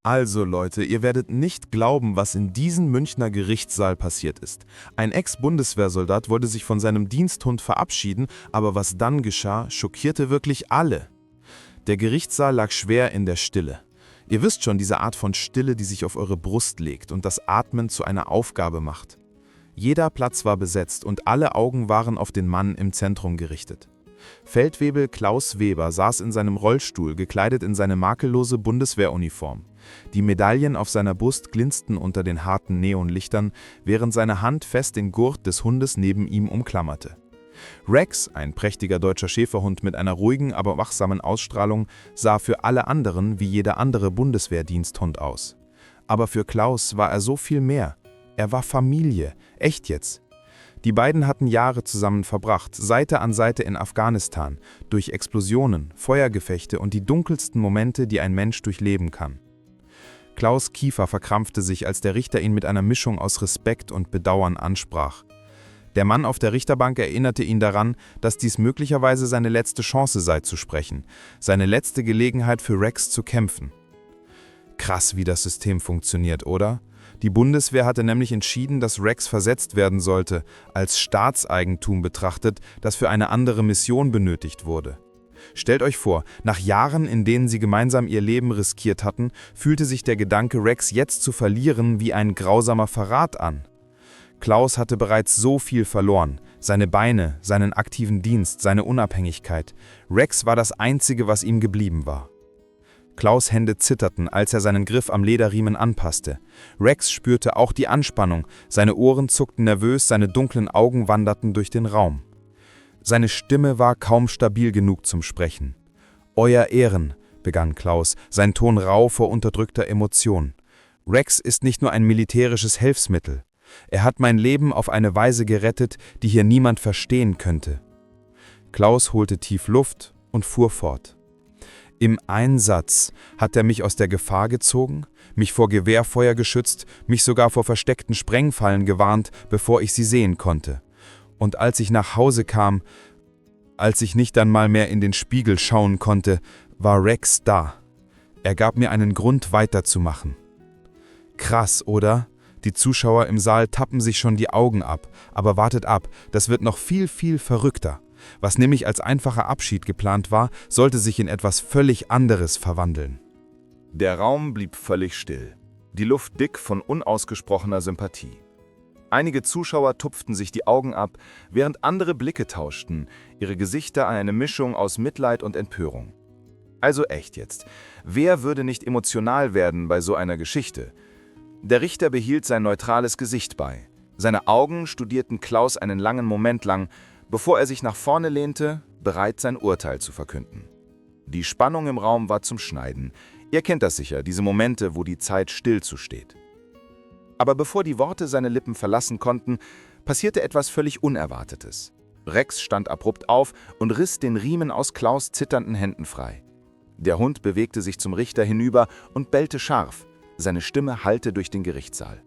Also Leute, ihr werdet nicht glauben, was in diesem Münchner Gerichtssaal passiert ist. Ein Ex-Bundeswehrsoldat wollte sich von seinem Diensthund verabschieden, aber was dann geschah, schockierte wirklich alle. Der Gerichtssaal lag schwer in der Stille. Ihr wisst schon, diese Art von Stille, die sich auf eure Brust legt und das Atmen zu einer Aufgabe macht. Jeder Platz war besetzt und alle Augen waren auf den Mann im Zentrum gerichtet. Feldwebel Klaus Weber saß in seinem Rollstuhl, gekleidet in seine makellose Bundeswehruniform. Die Medaillen auf seiner Brust glinsten unter den harten Neonlichtern, während seine Hand fest den Gurt des Hundes neben ihm umklammerte. Rex, ein prächtiger deutscher Schäferhund mit einer ruhigen, aber wachsamen Ausstrahlung, sah für alle anderen wie jeder andere Bundeswehrdiensthund aus. Aber für Klaus war er so viel mehr. Er war Familie, echt jetzt. Die beiden hatten Jahre zusammen verbracht, Seite an Seite in Afghanistan, durch Explosionen, Feuergefechte und die dunkelsten Momente, die ein Mensch durchleben kann. Klaus' Kiefer verkrampfte sich, als der Richter ihn mit einer Mischung aus Respekt und Bedauern ansprach. Der Mann auf der Richterbank erinnerte ihn daran, dass dies möglicherweise seine letzte Chance sei zu sprechen, seine letzte Gelegenheit für Rex zu kämpfen. Krass, wie das System funktioniert, oder? Die Bundeswehr hatte nämlich entschieden, dass Rex versetzt werden sollte, als Staatseigentum betrachtet, das für eine andere Mission benötigt wurde. Stellt euch vor, nach Jahren, in denen sie gemeinsam ihr Leben riskiert hatten, fühlte sich der Gedanke, Rex jetzt zu verlieren, wie ein grausamer Verrat an. Klaus hatte bereits so viel verloren, seine Beine, seinen aktiven Dienst, seine Unabhängigkeit. Rex war das Einzige, was ihm geblieben war. Klaus' Hände zitterten, als er seinen Griff am Lederriemen anpasste. Rex spürte auch die Anspannung, seine Ohren zuckten nervös, seine dunklen Augen wanderten durch den Raum. Seine Stimme war kaum stabil genug zum Sprechen. »Euer Ehren«, begann Klaus, sein Ton rau vor unterdrückter Emotion. »Rex ist nicht nur ein militärisches Hilfsmittel. Er hat mein Leben auf eine Weise gerettet, die hier niemand verstehen könnte.« Klaus holte tief Luft und fuhr fort. »Im Einsatz hat er mich aus der Gefahr gezogen, mich vor Gewehrfeuer geschützt, mich sogar vor versteckten Sprengfallen gewarnt, bevor ich sie sehen konnte. Und als ich nach Hause kam, als ich nicht einmal mehr in den Spiegel schauen konnte, war Rex da. Er gab mir einen Grund, weiterzumachen.« Krass, oder? Die Zuschauer im Saal tappen sich schon die Augen ab, aber wartet ab, das wird noch viel, viel verrückter. Was nämlich als einfacher Abschied geplant war, sollte sich in etwas völlig anderes verwandeln. Der Raum blieb völlig still, die Luft dick von unausgesprochener Sympathie. Einige Zuschauer tupften sich die Augen ab, während andere Blicke tauschten, ihre Gesichter eine Mischung aus Mitleid und Empörung. Also echt jetzt, wer würde nicht emotional werden bei so einer Geschichte? Der Richter behielt sein neutrales Gesicht bei. Seine Augen studierten Klaus einen langen Moment lang, bevor er sich nach vorne lehnte, bereit, sein Urteil zu verkünden. Die Spannung im Raum war zum Schneiden. Ihr kennt das sicher, diese Momente, wo die Zeit stillzusteht. Aber bevor die Worte seine Lippen verlassen konnten, passierte etwas völlig Unerwartetes. Rex stand abrupt auf und riss den Riemen aus Klaus' zitternden Händen frei. Der Hund bewegte sich zum Richter hinüber und bellte scharf. Seine Stimme hallte durch den Gerichtssaal.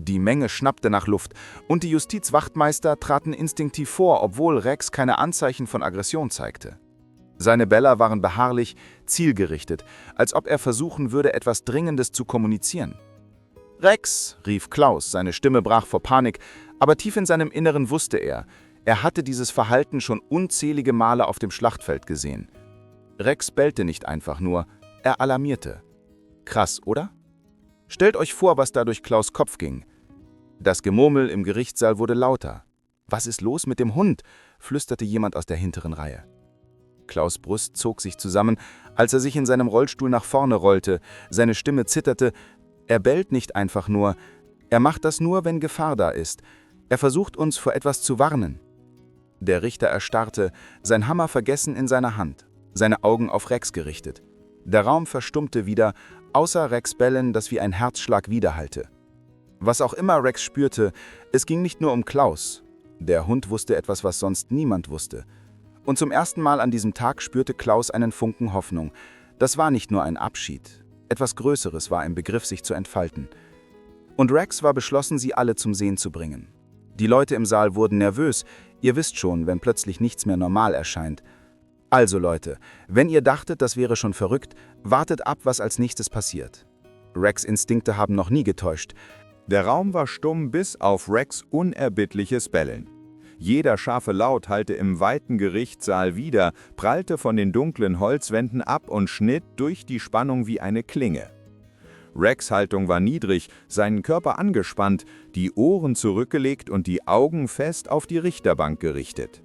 Die Menge schnappte nach Luft und die Justizwachtmeister traten instinktiv vor, obwohl Rex keine Anzeichen von Aggression zeigte. Seine Beller waren beharrlich, zielgerichtet, als ob er versuchen würde, etwas Dringendes zu kommunizieren. »Rex«, rief Klaus, seine Stimme brach vor Panik, aber tief in seinem Inneren wusste er hatte dieses Verhalten schon unzählige Male auf dem Schlachtfeld gesehen. Rex bellte nicht einfach nur, er alarmierte. Krass, oder? Stellt euch vor, was da durch Klaus' Kopf ging. Das Gemurmel im Gerichtssaal wurde lauter. »Was ist los mit dem Hund?« flüsterte jemand aus der hinteren Reihe. Klaus' Brust zog sich zusammen, als er sich in seinem Rollstuhl nach vorne rollte. Seine Stimme zitterte. Er bellt nicht einfach nur. Er macht das nur, wenn Gefahr da ist. Er versucht uns vor etwas zu warnen. Der Richter erstarrte, sein Hammer vergessen in seiner Hand, seine Augen auf Rex gerichtet. Der Raum verstummte wieder, außer Rex' Bellen, das wie ein Herzschlag widerhallte. Was auch immer Rex spürte, es ging nicht nur um Klaus. Der Hund wusste etwas, was sonst niemand wusste. Und zum ersten Mal an diesem Tag spürte Klaus einen Funken Hoffnung. Das war nicht nur ein Abschied. Etwas Größeres war im Begriff, sich zu entfalten. Und Rex war beschlossen, sie alle zum Sehen zu bringen. Die Leute im Saal wurden nervös. Ihr wisst schon, wenn plötzlich nichts mehr normal erscheint. Also Leute, wenn ihr dachtet, das wäre schon verrückt, wartet ab, was als nächstes passiert. Rex' Instinkte haben noch nie getäuscht. Der Raum war stumm bis auf Rex' unerbittliches Bellen. Jeder scharfe Laut hallte im weiten Gerichtssaal wider, prallte von den dunklen Holzwänden ab und schnitt durch die Spannung wie eine Klinge. Rex' Haltung war niedrig, seinen Körper angespannt, die Ohren zurückgelegt und die Augen fest auf die Richterbank gerichtet.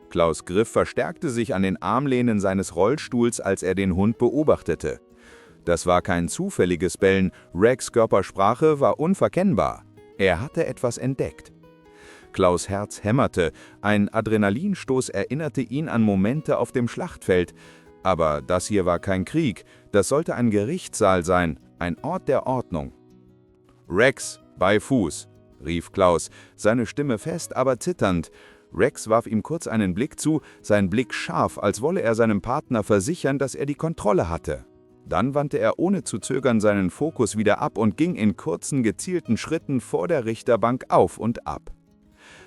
Klaus' Griff verstärkte sich an den Armlehnen seines Rollstuhls, als er den Hund beobachtete. Das war kein zufälliges Bellen, Rex' Körpersprache war unverkennbar. Er hatte etwas entdeckt. Klaus' Herz hämmerte, ein Adrenalinstoß erinnerte ihn an Momente auf dem Schlachtfeld. Aber das hier war kein Krieg, das sollte ein Gerichtssaal sein, ein Ort der Ordnung. »Rex, bei Fuß«, rief Klaus, seine Stimme fest, aber zitternd. Rex warf ihm kurz einen Blick zu, sein Blick scharf, als wolle er seinem Partner versichern, dass er die Kontrolle hatte. Dann wandte er ohne zu zögern seinen Fokus wieder ab und ging in kurzen, gezielten Schritten vor der Richterbank auf und ab.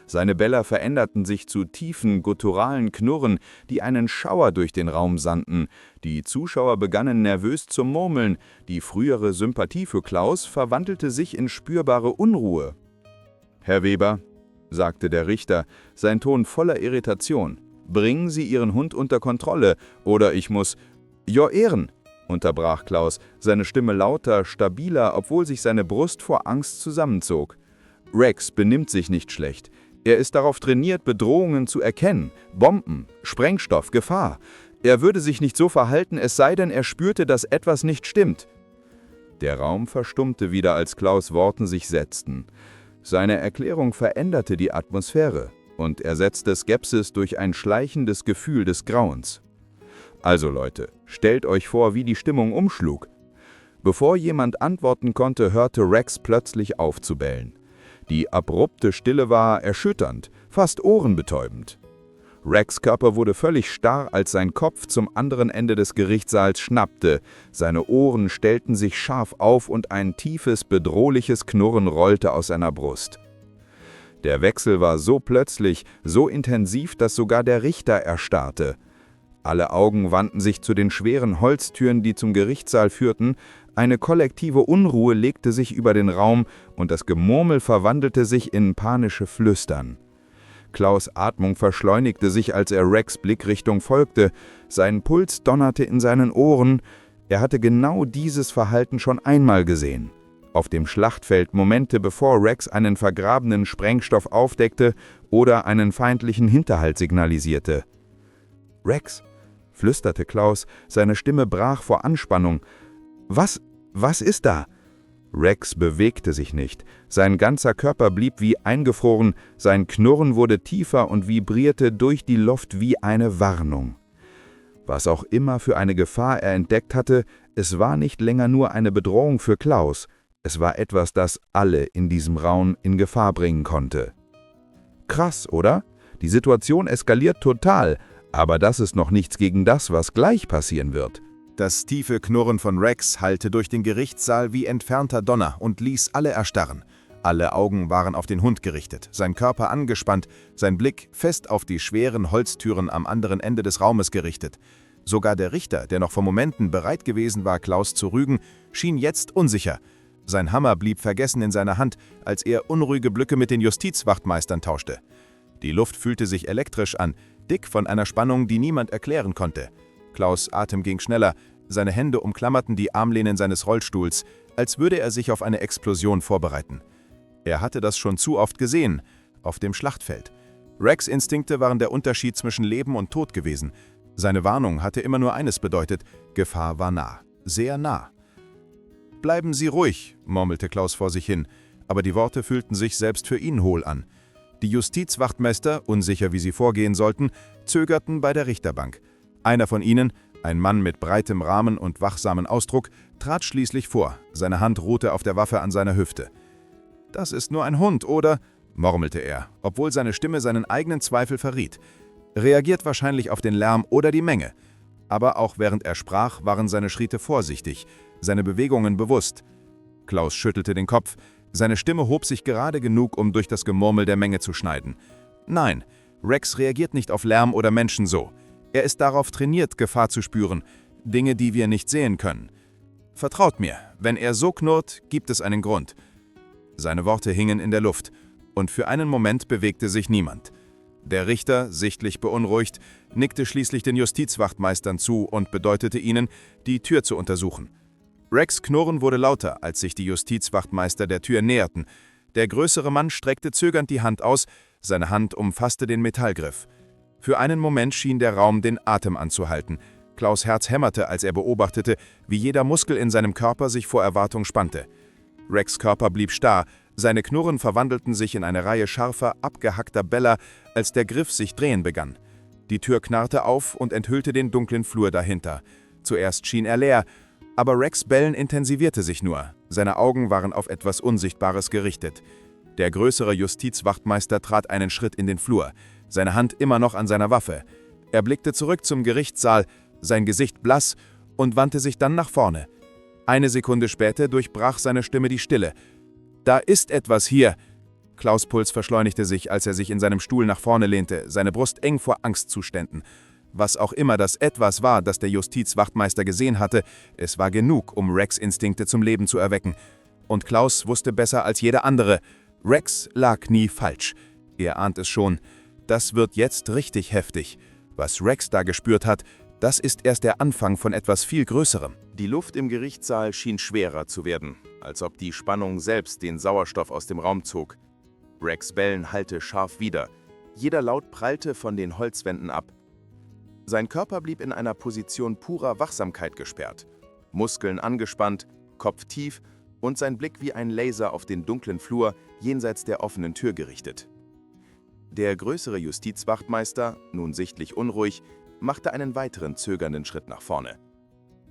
Seine Beller veränderten sich zu tiefen, gutturalen Knurren, die einen Schauer durch den Raum sandten. Die Zuschauer begannen nervös zu murmeln. Die frühere Sympathie für Klaus verwandelte sich in spürbare Unruhe. »Herr Weber«, sagte der Richter, sein Ton voller Irritation, »bringen Sie Ihren Hund unter Kontrolle, oder ich muss...« »Your Ehren«, unterbrach Klaus, seine Stimme lauter, stabiler, obwohl sich seine Brust vor Angst zusammenzog. »Rex benimmt sich nicht schlecht. Er ist darauf trainiert, Bedrohungen zu erkennen. Bomben, Sprengstoff, Gefahr. Er würde sich nicht so verhalten, es sei denn, er spürte, dass etwas nicht stimmt.« Der Raum verstummte wieder, als Klaus' Worte sich setzten. Seine Erklärung veränderte die Atmosphäre und ersetzte Skepsis durch ein schleichendes Gefühl des Grauens. »Also Leute, stellt euch vor, wie die Stimmung umschlug.« Bevor jemand antworten konnte, hörte Rex plötzlich auf zu bellen. Die abrupte Stille war erschütternd, fast ohrenbetäubend. Rex' Körper wurde völlig starr, als sein Kopf zum anderen Ende des Gerichtssaals schnappte. Seine Ohren stellten sich scharf auf und ein tiefes, bedrohliches Knurren rollte aus seiner Brust. Der Wechsel war so plötzlich, so intensiv, dass sogar der Richter erstarrte. Alle Augen wandten sich zu den schweren Holztüren, die zum Gerichtssaal führten. Eine kollektive Unruhe legte sich über den Raum und das Gemurmel verwandelte sich in panische Flüstern. Klaus' Atmung verschleunigte sich, als er Rex' Blickrichtung folgte. Sein Puls donnerte in seinen Ohren. Er hatte genau dieses Verhalten schon einmal gesehen. Auf dem Schlachtfeld Momente bevor Rex einen vergrabenen Sprengstoff aufdeckte oder einen feindlichen Hinterhalt signalisierte. »Rex«, flüsterte Klaus, seine Stimme brach vor Anspannung. Was ist da?« Rex bewegte sich nicht. Sein ganzer Körper blieb wie eingefroren, sein Knurren wurde tiefer und vibrierte durch die Luft wie eine Warnung. Was auch immer für eine Gefahr er entdeckt hatte, es war nicht länger nur eine Bedrohung für Klaus, es war etwas, das alle in diesem Raum in Gefahr bringen konnte. Krass, oder? Die Situation eskaliert total, aber das ist noch nichts gegen das, was gleich passieren wird. Das tiefe Knurren von Rex hallte durch den Gerichtssaal wie entfernter Donner und ließ alle erstarren. Alle Augen waren auf den Hund gerichtet, sein Körper angespannt, sein Blick fest auf die schweren Holztüren am anderen Ende des Raumes gerichtet. Sogar der Richter, der noch vor Momenten bereit gewesen war, Klaus zu rügen, schien jetzt unsicher. Sein Hammer blieb vergessen in seiner Hand, als er unruhige Blicke mit den Justizwachtmeistern tauschte. Die Luft fühlte sich elektrisch an, dick von einer Spannung, die niemand erklären konnte. Klaus' Atem ging schneller, seine Hände umklammerten die Armlehnen seines Rollstuhls, als würde er sich auf eine Explosion vorbereiten. Er hatte das schon zu oft gesehen, auf dem Schlachtfeld. Rex' Instinkte waren der Unterschied zwischen Leben und Tod gewesen. Seine Warnung hatte immer nur eines bedeutet: Gefahr war nah, sehr nah. »Bleiben Sie ruhig«, murmelte Klaus vor sich hin, aber die Worte fühlten sich selbst für ihn hohl an. Die Justizwachtmeister, unsicher wie sie vorgehen sollten, zögerten bei der Richterbank. Einer von ihnen, ein Mann mit breitem Rahmen und wachsamen Ausdruck, trat schließlich vor, seine Hand ruhte auf der Waffe an seiner Hüfte. »Das ist nur ein Hund, oder?«, murmelte er, obwohl seine Stimme seinen eigenen Zweifel verriet. Reagiert wahrscheinlich auf den Lärm oder die Menge. Aber auch während er sprach, waren seine Schritte vorsichtig, seine Bewegungen bewusst. Klaus schüttelte den Kopf, seine Stimme hob sich gerade genug, um durch das Gemurmel der Menge zu schneiden. Nein, Rex reagiert nicht auf Lärm oder Menschen so. Er ist darauf trainiert, Gefahr zu spüren, Dinge, die wir nicht sehen können. Vertraut mir, wenn er so knurrt, gibt es einen Grund. Seine Worte hingen in der Luft, und für einen Moment bewegte sich niemand. Der Richter, sichtlich beunruhigt, nickte schließlich den Justizwachtmeistern zu und bedeutete ihnen, die Tür zu untersuchen. Rex' Knurren wurde lauter, als sich die Justizwachtmeister der Tür näherten. Der größere Mann streckte zögernd die Hand aus, seine Hand umfasste den Metallgriff. Für einen Moment schien der Raum den Atem anzuhalten. Klaus' Herz hämmerte, als er beobachtete, wie jeder Muskel in seinem Körper sich vor Erwartung spannte. Rex' Körper blieb starr, seine Knurren verwandelten sich in eine Reihe scharfer, abgehackter Beller, als der Griff sich drehen begann. Die Tür knarrte auf und enthüllte den dunklen Flur dahinter. Zuerst schien er leer, aber Rex' Bellen intensivierte sich nur. Seine Augen waren auf etwas Unsichtbares gerichtet. Der größere Justizwachtmeister trat einen Schritt in den Flur, seine Hand immer noch an seiner Waffe. Er blickte zurück zum Gerichtssaal, sein Gesicht blass, und wandte sich dann nach vorne. Eine Sekunde später durchbrach seine Stimme die Stille. »Da ist etwas hier!« Klaus' Puls verschleunigte sich, als er sich in seinem Stuhl nach vorne lehnte, seine Brust eng vor Angstzuständen. Was auch immer das Etwas war, das der Justizwachtmeister gesehen hatte, es war genug, um Rex' Instinkte zum Leben zu erwecken. Und Klaus wusste besser als jeder andere, Rex lag nie falsch. Er ahnt es schon. Das wird jetzt richtig heftig. Was Rex da gespürt hat, das ist erst der Anfang von etwas viel Größerem. Die Luft im Gerichtssaal schien schwerer zu werden, als ob die Spannung selbst den Sauerstoff aus dem Raum zog. Rex' Bellen hallte scharf wider. Jeder Laut prallte von den Holzwänden ab. Sein Körper blieb in einer Position purer Wachsamkeit gesperrt. Muskeln angespannt, Kopf tief und sein Blick wie ein Laser auf den dunklen Flur jenseits der offenen Tür gerichtet. Der größere Justizwachtmeister, nun sichtlich unruhig, machte einen weiteren zögernden Schritt nach vorne.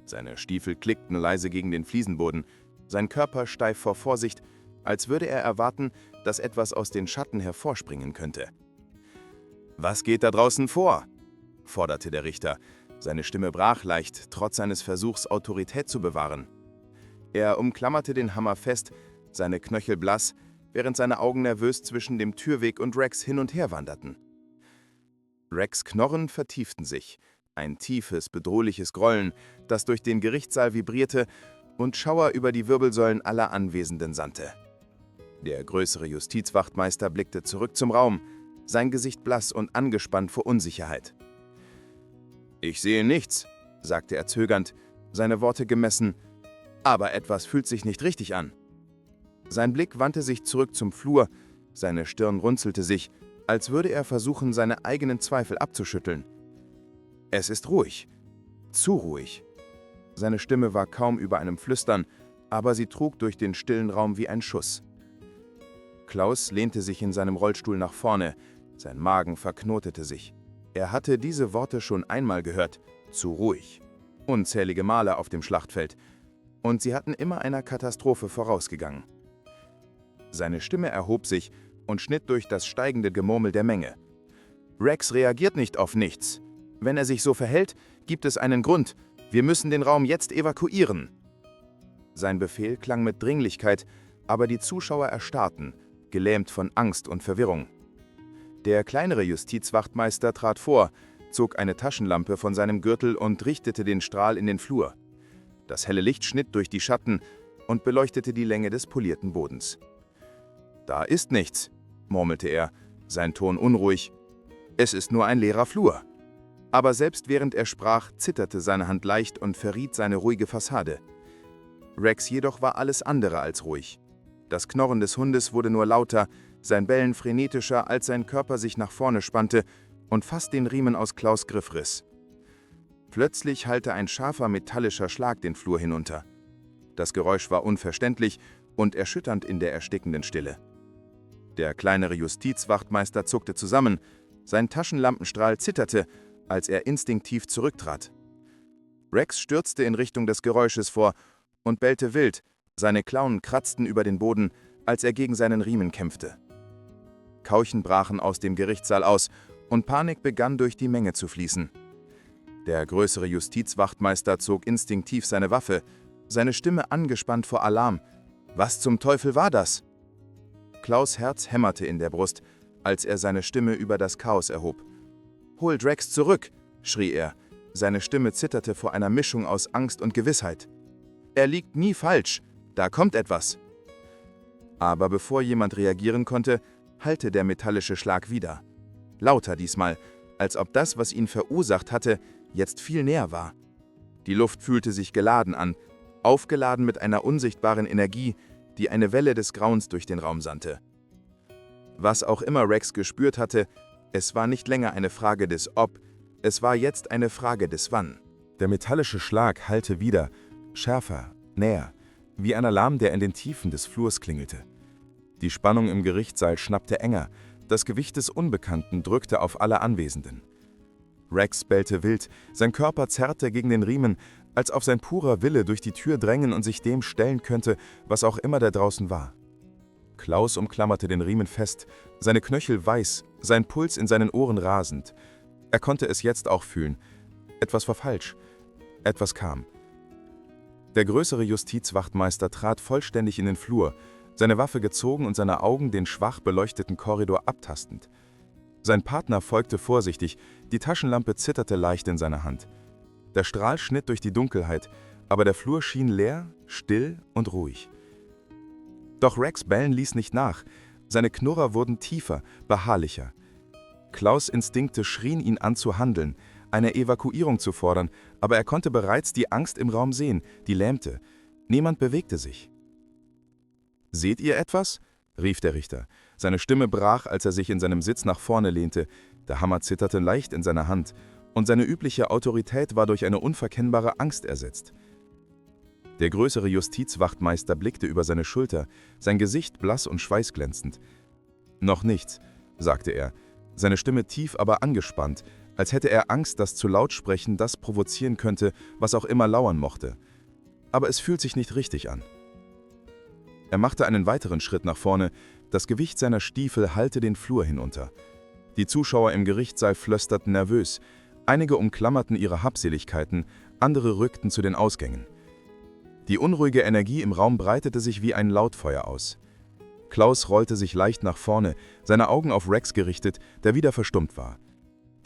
Seine Stiefel klickten leise gegen den Fliesenboden, sein Körper steif vor Vorsicht, als würde er erwarten, dass etwas aus den Schatten hervorspringen könnte. »Was geht da draußen vor?« forderte der Richter. Seine Stimme brach leicht, trotz seines Versuchs, Autorität zu bewahren. Er umklammerte den Hammer fest, seine Knöchel blass, während seine Augen nervös zwischen dem Türweg und Rex hin und her wanderten. Rex' Knurren vertieften sich, ein tiefes, bedrohliches Grollen, das durch den Gerichtssaal vibrierte und Schauer über die Wirbelsäulen aller Anwesenden sandte. Der größere Justizwachtmeister blickte zurück zum Raum, sein Gesicht blass und angespannt vor Unsicherheit. »Ich sehe nichts«, sagte er zögernd, seine Worte gemessen, »aber etwas fühlt sich nicht richtig an.« Sein Blick wandte sich zurück zum Flur, seine Stirn runzelte sich, als würde er versuchen, seine eigenen Zweifel abzuschütteln. »Es ist ruhig. Zu ruhig.« Seine Stimme war kaum über einem Flüstern, aber sie trug durch den stillen Raum wie ein Schuss. Klaus lehnte sich in seinem Rollstuhl nach vorne, sein Magen verknotete sich. Er hatte diese Worte schon einmal gehört, zu ruhig. Unzählige Male auf dem Schlachtfeld. Und sie hatten immer einer Katastrophe vorausgegangen. Seine Stimme erhob sich und schnitt durch das steigende Gemurmel der Menge. »Rex reagiert nicht auf nichts. Wenn er sich so verhält, gibt es einen Grund. Wir müssen den Raum jetzt evakuieren.« Sein Befehl klang mit Dringlichkeit, aber die Zuschauer erstarrten, gelähmt von Angst und Verwirrung. Der kleinere Justizwachtmeister trat vor, zog eine Taschenlampe von seinem Gürtel und richtete den Strahl in den Flur. Das helle Licht schnitt durch die Schatten und beleuchtete die Länge des polierten Bodens. »Da ist nichts«, murmelte er, sein Ton unruhig. »Es ist nur ein leerer Flur.« Aber selbst während er sprach, zitterte seine Hand leicht und verriet seine ruhige Fassade. Rex jedoch war alles andere als ruhig. Das Knurren des Hundes wurde nur lauter, sein Bellen frenetischer, als sein Körper sich nach vorne spannte und fast den Riemen aus Klaus' Griff riss. Plötzlich hallte ein scharfer metallischer Schlag den Flur hinunter. Das Geräusch war unverständlich und erschütternd in der erstickenden Stille. Der kleinere Justizwachtmeister zuckte zusammen, sein Taschenlampenstrahl zitterte, als er instinktiv zurücktrat. Rex stürzte in Richtung des Geräusches vor und bellte wild, seine Klauen kratzten über den Boden, als er gegen seinen Riemen kämpfte. Keuchen brachen aus dem Gerichtssaal aus und Panik begann durch die Menge zu fließen. Der größere Justizwachtmeister zog instinktiv seine Waffe, seine Stimme angespannt vor Alarm. Was zum Teufel war das? Klaus' Herz hämmerte in der Brust, als er seine Stimme über das Chaos erhob. »Holt Rex zurück«, schrie er. Seine Stimme zitterte vor einer Mischung aus Angst und Gewissheit. Er liegt nie falsch. Da kommt etwas. Aber bevor jemand reagieren konnte, hallte der metallische Schlag wieder. Lauter diesmal, als ob das, was ihn verursacht hatte, jetzt viel näher war. Die Luft fühlte sich geladen an, aufgeladen mit einer unsichtbaren Energie, die eine Welle des Grauens durch den Raum sandte. Was auch immer Rex gespürt hatte, es war nicht länger eine Frage des Ob, es war jetzt eine Frage des Wann. Der metallische Schlag hallte wieder, schärfer, näher, wie ein Alarm, der in den Tiefen des Flurs klingelte. Die Spannung im Gerichtssaal schnappte enger, das Gewicht des Unbekannten drückte auf alle Anwesenden. Rex bellte wild, sein Körper zerrte gegen den Riemen, als auf sein purer Wille durch die Tür drängen und sich dem stellen könnte, was auch immer da draußen war. Klaus umklammerte den Riemen fest, seine Knöchel weiß, sein Puls in seinen Ohren rasend. Er konnte es jetzt auch fühlen. Etwas war falsch. Etwas kam. Der größere Justizwachtmeister trat vollständig in den Flur, seine Waffe gezogen und seine Augen den schwach beleuchteten Korridor abtastend. Sein Partner folgte vorsichtig, die Taschenlampe zitterte leicht in seiner Hand. Der Strahl schnitt durch die Dunkelheit, aber der Flur schien leer, still und ruhig. Doch Rex Bellen ließ nicht nach. Seine Knurrer wurden tiefer, beharrlicher. Klaus' Instinkte schrien ihn an zu handeln, eine Evakuierung zu fordern, aber er konnte bereits die Angst im Raum sehen, die lähmte. Niemand bewegte sich. »Seht ihr etwas?« rief der Richter. Seine Stimme brach, als er sich in seinem Sitz nach vorne lehnte. Der Hammer zitterte leicht in seiner Hand, und seine übliche Autorität war durch eine unverkennbare Angst ersetzt. Der größere Justizwachtmeister blickte über seine Schulter, sein Gesicht blass und schweißglänzend. »Noch nichts«, sagte er, seine Stimme tief, aber angespannt, als hätte er Angst, dass zu laut sprechen das provozieren könnte, was auch immer lauern mochte. Aber es fühlt sich nicht richtig an. Er machte einen weiteren Schritt nach vorne, das Gewicht seiner Stiefel hallte den Flur hinunter. Die Zuschauer im Gerichtssaal flösterten nervös, einige umklammerten ihre Habseligkeiten, andere rückten zu den Ausgängen. Die unruhige Energie im Raum breitete sich wie ein Lautfeuer aus. Klaus rollte sich leicht nach vorne, seine Augen auf Rex gerichtet, der wieder verstummt war.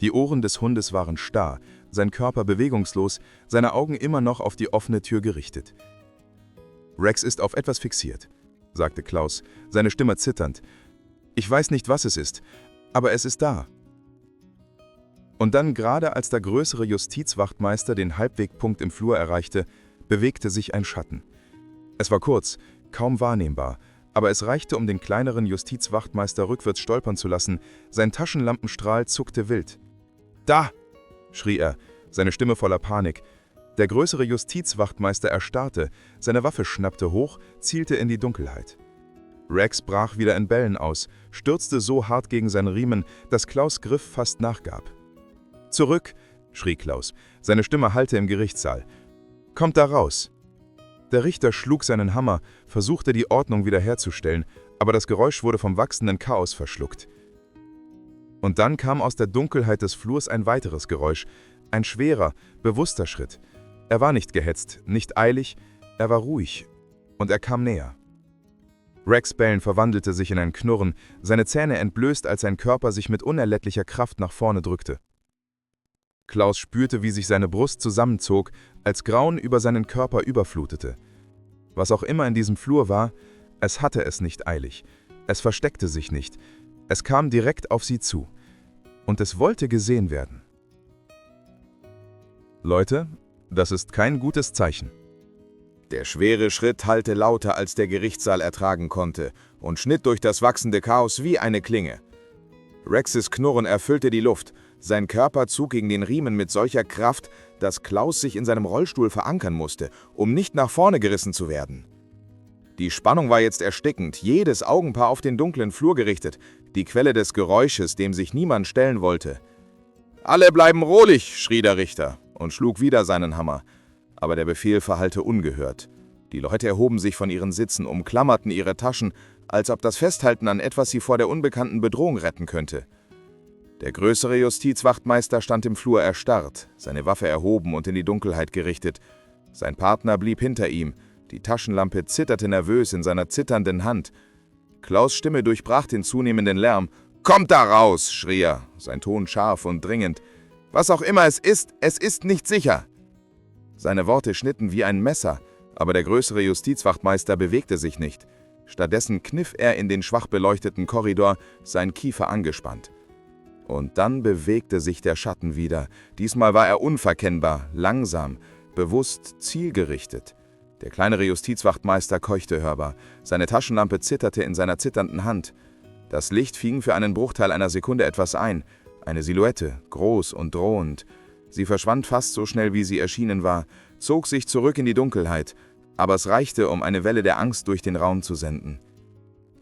Die Ohren des Hundes waren starr, sein Körper bewegungslos, seine Augen immer noch auf die offene Tür gerichtet. »Rex ist auf etwas fixiert«, sagte Klaus, seine Stimme zitternd. »Ich weiß nicht, was es ist, aber es ist da.« Und dann, gerade als der größere Justizwachtmeister den Halbwegpunkt im Flur erreichte, bewegte sich ein Schatten. Es war kurz, kaum wahrnehmbar, aber es reichte, um den kleineren Justizwachtmeister rückwärts stolpern zu lassen. Sein Taschenlampenstrahl zuckte wild. »Da!« schrie er, seine Stimme voller Panik. Der größere Justizwachtmeister erstarrte, seine Waffe schnappte hoch, zielte in die Dunkelheit. Rex brach wieder in Bellen aus, stürzte so hart gegen seinen Riemen, dass Klaus' Griff fast nachgab. »Zurück!« schrie Klaus, seine Stimme hallte im Gerichtssaal. »Kommt da raus!« Der Richter schlug seinen Hammer, versuchte die Ordnung wiederherzustellen, aber das Geräusch wurde vom wachsenden Chaos verschluckt. Und dann kam aus der Dunkelheit des Flurs ein weiteres Geräusch, ein schwerer, bewusster Schritt. Er war nicht gehetzt, nicht eilig, er war ruhig und er kam näher. Rex Bellen verwandelte sich in ein Knurren, seine Zähne entblößt, als sein Körper sich mit unerlässlicher Kraft nach vorne drückte. Klaus spürte, wie sich seine Brust zusammenzog, als Grauen über seinen Körper überflutete. Was auch immer in diesem Flur war, es hatte es nicht eilig, es versteckte sich nicht, es kam direkt auf sie zu und es wollte gesehen werden. »Leute, das ist kein gutes Zeichen.« Der schwere Schritt hallte lauter, als der Gerichtssaal ertragen konnte, und schnitt durch das wachsende Chaos wie eine Klinge. Rexes Knurren erfüllte die Luft, sein Körper zog gegen den Riemen mit solcher Kraft, dass Klaus sich in seinem Rollstuhl verankern musste, um nicht nach vorne gerissen zu werden. Die Spannung war jetzt erstickend, jedes Augenpaar auf den dunklen Flur gerichtet, die Quelle des Geräusches, dem sich niemand stellen wollte. »Alle bleiben ruhig«, schrie der Richter und schlug wieder seinen Hammer. Aber der Befehl verhallte ungehört. Die Leute erhoben sich von ihren Sitzen, umklammerten ihre Taschen, als ob das Festhalten an etwas sie vor der unbekannten Bedrohung retten könnte. Der größere Justizwachtmeister stand im Flur erstarrt, seine Waffe erhoben und in die Dunkelheit gerichtet. Sein Partner blieb hinter ihm, die Taschenlampe zitterte nervös in seiner zitternden Hand. Klaus' Stimme durchbrach den zunehmenden Lärm. »Kommt da raus«, schrie er, sein Ton scharf und dringend. »Was auch immer es ist nicht sicher.« Seine Worte schnitten wie ein Messer, Aber der größere Justizwachtmeister bewegte sich nicht. Stattdessen kniff er in den schwach beleuchteten Korridor, sein Kiefer angespannt. Und dann bewegte sich der Schatten wieder. Diesmal war er unverkennbar, langsam, bewusst, zielgerichtet. Der kleinere Justizwachtmeister keuchte hörbar. Seine Taschenlampe zitterte in seiner zitternden Hand. Das Licht fing für einen Bruchteil einer Sekunde etwas ein. Eine Silhouette, groß und drohend. Sie verschwand fast so schnell, wie sie erschienen war, zog sich zurück in die Dunkelheit, aber es reichte, um eine Welle der Angst durch den Raum zu senden.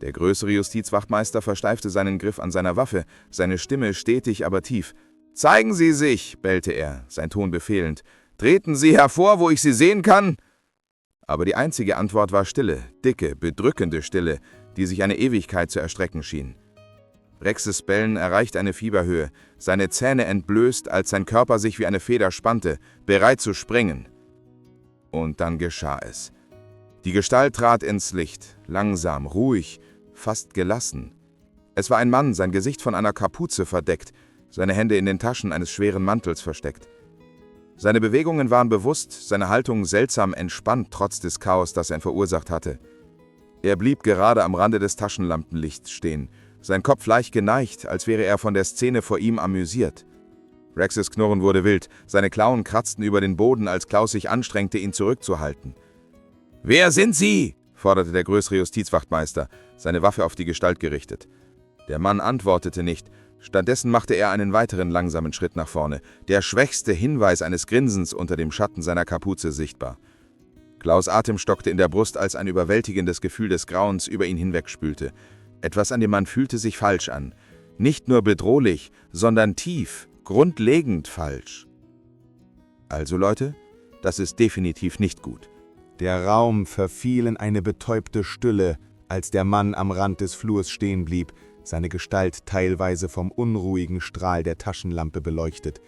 Der größere Justizwachtmeister versteifte seinen Griff an seiner Waffe, seine Stimme stetig, aber tief. »Zeigen Sie sich«, bellte er, sein Ton befehlend. »Treten Sie hervor, wo ich Sie sehen kann!« Aber die einzige Antwort war Stille, dicke, bedrückende Stille, die sich eine Ewigkeit zu erstrecken schien. Rexes Bellen erreicht eine Fieberhöhe, seine Zähne entblößt, als sein Körper sich wie eine Feder spannte, bereit zu springen. Und dann geschah es. Die Gestalt trat ins Licht, langsam, ruhig, fast gelassen. Es war ein Mann, sein Gesicht von einer Kapuze verdeckt, seine Hände in den Taschen eines schweren Mantels versteckt. Seine Bewegungen waren bewusst, seine Haltung seltsam entspannt, trotz des Chaos, das er verursacht hatte. Er blieb gerade am Rande des Taschenlampenlichts stehen, sein Kopf leicht geneigt, als wäre er von der Szene vor ihm amüsiert. Rexes Knurren wurde wild, seine Klauen kratzten über den Boden, als Klaus sich anstrengte, ihn zurückzuhalten. »Wer sind Sie?« forderte der größere Justizwachtmeister, seine Waffe auf die Gestalt gerichtet. Der Mann antwortete nicht, stattdessen machte er einen weiteren langsamen Schritt nach vorne, der schwächste Hinweis eines Grinsens unter dem Schatten seiner Kapuze sichtbar. Klaus' Atem stockte in der Brust, als ein überwältigendes Gefühl des Grauens über ihn hinwegspülte. Etwas an dem Mann fühlte sich falsch an. Nicht nur bedrohlich, sondern tief, grundlegend falsch. Also Leute, das ist definitiv nicht gut. Der Raum verfiel in eine betäubte Stille, als der Mann am Rand des Flurs stehen blieb, seine Gestalt teilweise vom unruhigen Strahl der Taschenlampe beleuchtet.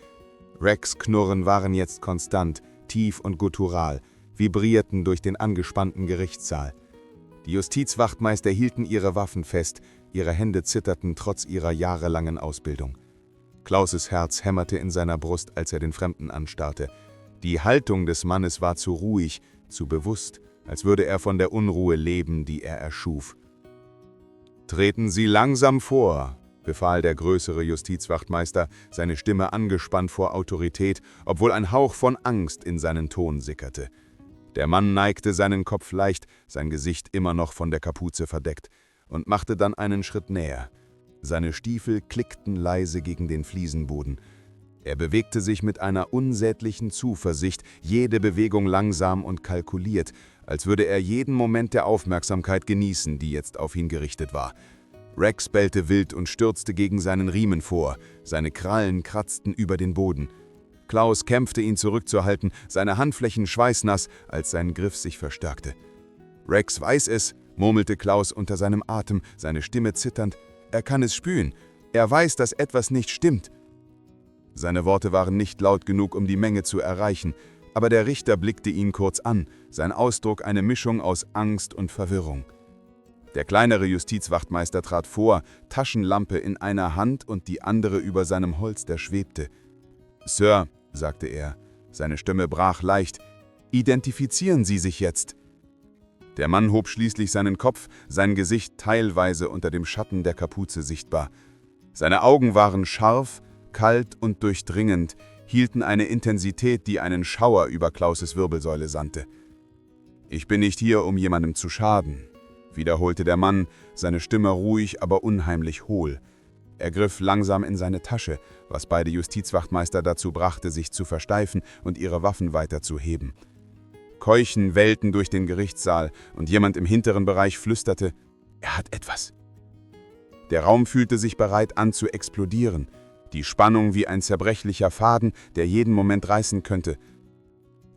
Rex' Knurren waren jetzt konstant, tief und guttural, vibrierten durch den angespannten Gerichtssaal. Die Justizwachtmeister hielten ihre Waffen fest, ihre Hände zitterten trotz ihrer jahrelangen Ausbildung. Klaus' Herz hämmerte in seiner Brust, als er den Fremden anstarrte. Die Haltung des Mannes war zu ruhig, zu bewusst, als würde er von der Unruhe leben, die er erschuf. »Treten Sie langsam vor«, befahl der größere Justizwachtmeister, seine Stimme angespannt vor Autorität, obwohl ein Hauch von Angst in seinen Ton sickerte. Der Mann neigte seinen Kopf leicht, sein Gesicht immer noch von der Kapuze verdeckt, und machte dann einen Schritt näher. Seine Stiefel klickten leise gegen den Fliesenboden. Er bewegte sich mit einer unsäglichen Zuversicht, jede Bewegung langsam und kalkuliert, als würde er jeden Moment der Aufmerksamkeit genießen, die jetzt auf ihn gerichtet war. Rex bellte wild und stürzte gegen seinen Riemen vor, seine Krallen kratzten über den Boden. Klaus kämpfte, ihn zurückzuhalten, seine Handflächen schweißnass, als sein Griff sich verstärkte. »Rex weiß es«, murmelte Klaus unter seinem Atem, seine Stimme zitternd. »Er kann es spüren. Er weiß, dass etwas nicht stimmt.« Seine Worte waren nicht laut genug, um die Menge zu erreichen, aber der Richter blickte ihn kurz an, sein Ausdruck eine Mischung aus Angst und Verwirrung. Der kleinere Justizwachtmeister trat vor, Taschenlampe in einer Hand und die andere über seinem Holster schwebte. »Sir«, sagte er, seine Stimme brach leicht, »identifizieren Sie sich jetzt.« Der Mann hob schließlich seinen Kopf, sein Gesicht teilweise unter dem Schatten der Kapuze sichtbar. Seine Augen waren scharf, kalt und durchdringend, hielten eine Intensität, die einen Schauer über Klaus' Wirbelsäule sandte. »Ich bin nicht hier, um jemandem zu schaden«, wiederholte der Mann, seine Stimme ruhig, aber unheimlich hohl. Er griff langsam in seine Tasche, was beide Justizwachtmeister dazu brachte, sich zu versteifen und ihre Waffen weiter zu heben. Keuchen wellten durch den Gerichtssaal und jemand im hinteren Bereich flüsterte, »Er hat etwas.« Der Raum fühlte sich bereit an zu explodieren, die Spannung wie ein zerbrechlicher Faden, der jeden Moment reißen könnte.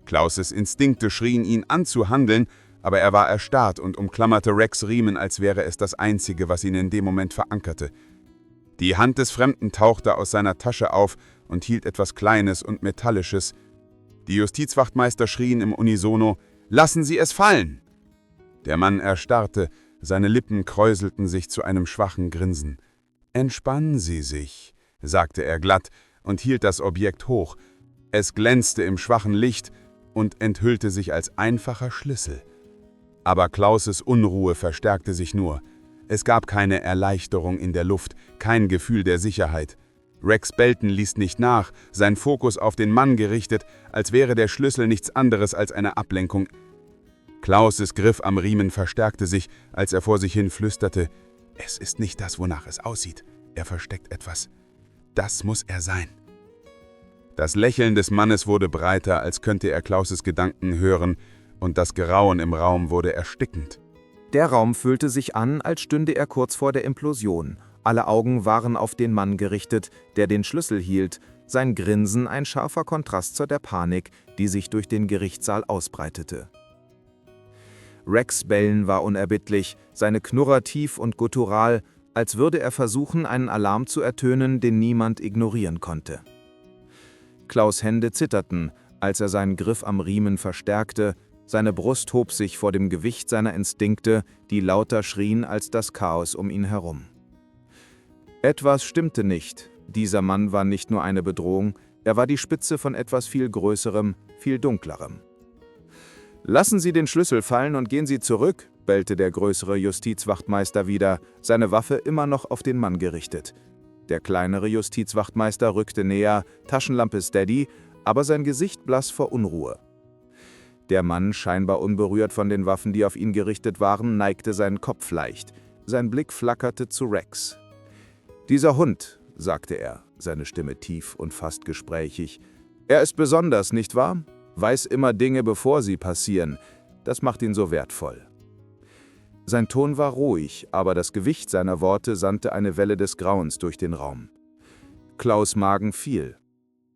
Klaus' Instinkte schrien ihn an zu handeln, aber er war erstarrt und umklammerte Rex' Riemen, als wäre es das Einzige, was ihn in dem Moment verankerte. Die Hand des Fremden tauchte aus seiner Tasche auf und hielt etwas Kleines und Metallisches. Die Justizwachtmeister schrien im Unisono, »Lassen Sie es fallen!« Der Mann erstarrte, seine Lippen kräuselten sich zu einem schwachen Grinsen. »Entspannen Sie sich«, sagte er glatt und hielt das Objekt hoch. Es glänzte im schwachen Licht, und enthüllte sich als einfacher Schlüssel. Aber Klauses Unruhe verstärkte sich nur. Es gab keine Erleichterung in der Luft, kein Gefühl der Sicherheit. Rex Belton ließ nicht nach, sein Fokus auf den Mann gerichtet, als wäre der Schlüssel nichts anderes als eine Ablenkung. Klauses Griff am Riemen verstärkte sich, als er vor sich hin flüsterte: »Es ist nicht das, wonach es aussieht. Er versteckt etwas. Das muss er sein.« Das Lächeln des Mannes wurde breiter, als könnte er Klauses Gedanken hören, und das Grauen im Raum wurde erstickend. Der Raum fühlte sich an, als stünde er kurz vor der Implosion. Alle Augen waren auf den Mann gerichtet, der den Schlüssel hielt, sein Grinsen ein scharfer Kontrast zu der Panik, die sich durch den Gerichtssaal ausbreitete. Rex Bellen war unerbittlich, seine Knurrer tief und guttural, als würde er versuchen, einen Alarm zu ertönen, den niemand ignorieren konnte. Klaus' Hände zitterten, als er seinen Griff am Riemen verstärkte, seine Brust hob sich vor dem Gewicht seiner Instinkte, die lauter schrien als das Chaos um ihn herum. Etwas stimmte nicht. Dieser Mann war nicht nur eine Bedrohung, er war die Spitze von etwas viel Größerem, viel Dunklerem. »Lassen Sie den Schlüssel fallen und gehen Sie zurück«, bellte der größere Justizwachtmeister wieder, seine Waffe immer noch auf den Mann gerichtet. Der kleinere Justizwachtmeister rückte näher, Taschenlampe steady, aber sein Gesicht blass vor Unruhe. Der Mann, scheinbar unberührt von den Waffen, die auf ihn gerichtet waren, neigte seinen Kopf leicht. Sein Blick flackerte zu Rex. »Dieser Hund«, sagte er, seine Stimme tief und fast gesprächig, »er ist besonders, nicht wahr? Weiß immer Dinge, bevor sie passieren. Das macht ihn so wertvoll.« Sein Ton war ruhig, aber das Gewicht seiner Worte sandte eine Welle des Grauens durch den Raum. Klaus' Magen fiel.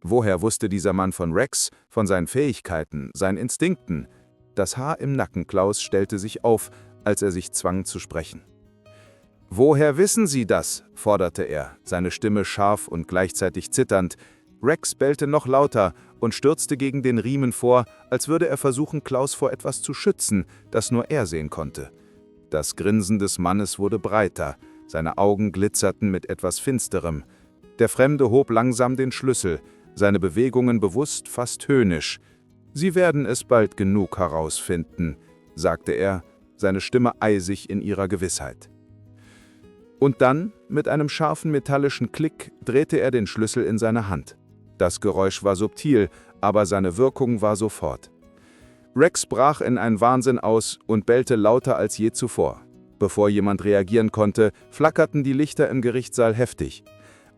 Woher wusste dieser Mann von Rex, von seinen Fähigkeiten, seinen Instinkten? Das Haar im Nacken Klaus stellte sich auf, als er sich zwang zu sprechen. »Woher wissen Sie das?« forderte er, seine Stimme scharf und gleichzeitig zitternd. Rex bellte noch lauter und stürzte gegen den Riemen vor, als würde er versuchen, Klaus vor etwas zu schützen, das nur er sehen konnte. Das Grinsen des Mannes wurde breiter, seine Augen glitzerten mit etwas Finsterem. Der Fremde hob langsam den Schlüssel, seine Bewegungen bewusst, fast höhnisch. »Sie werden es bald genug herausfinden«, sagte er, seine Stimme eisig in ihrer Gewissheit. Und dann, mit einem scharfen metallischen Klick, drehte er den Schlüssel in seine Hand. Das Geräusch war subtil, aber seine Wirkung war sofort. Rex brach in einen Wahnsinn aus und bellte lauter als je zuvor. Bevor jemand reagieren konnte, flackerten die Lichter im Gerichtssaal heftig.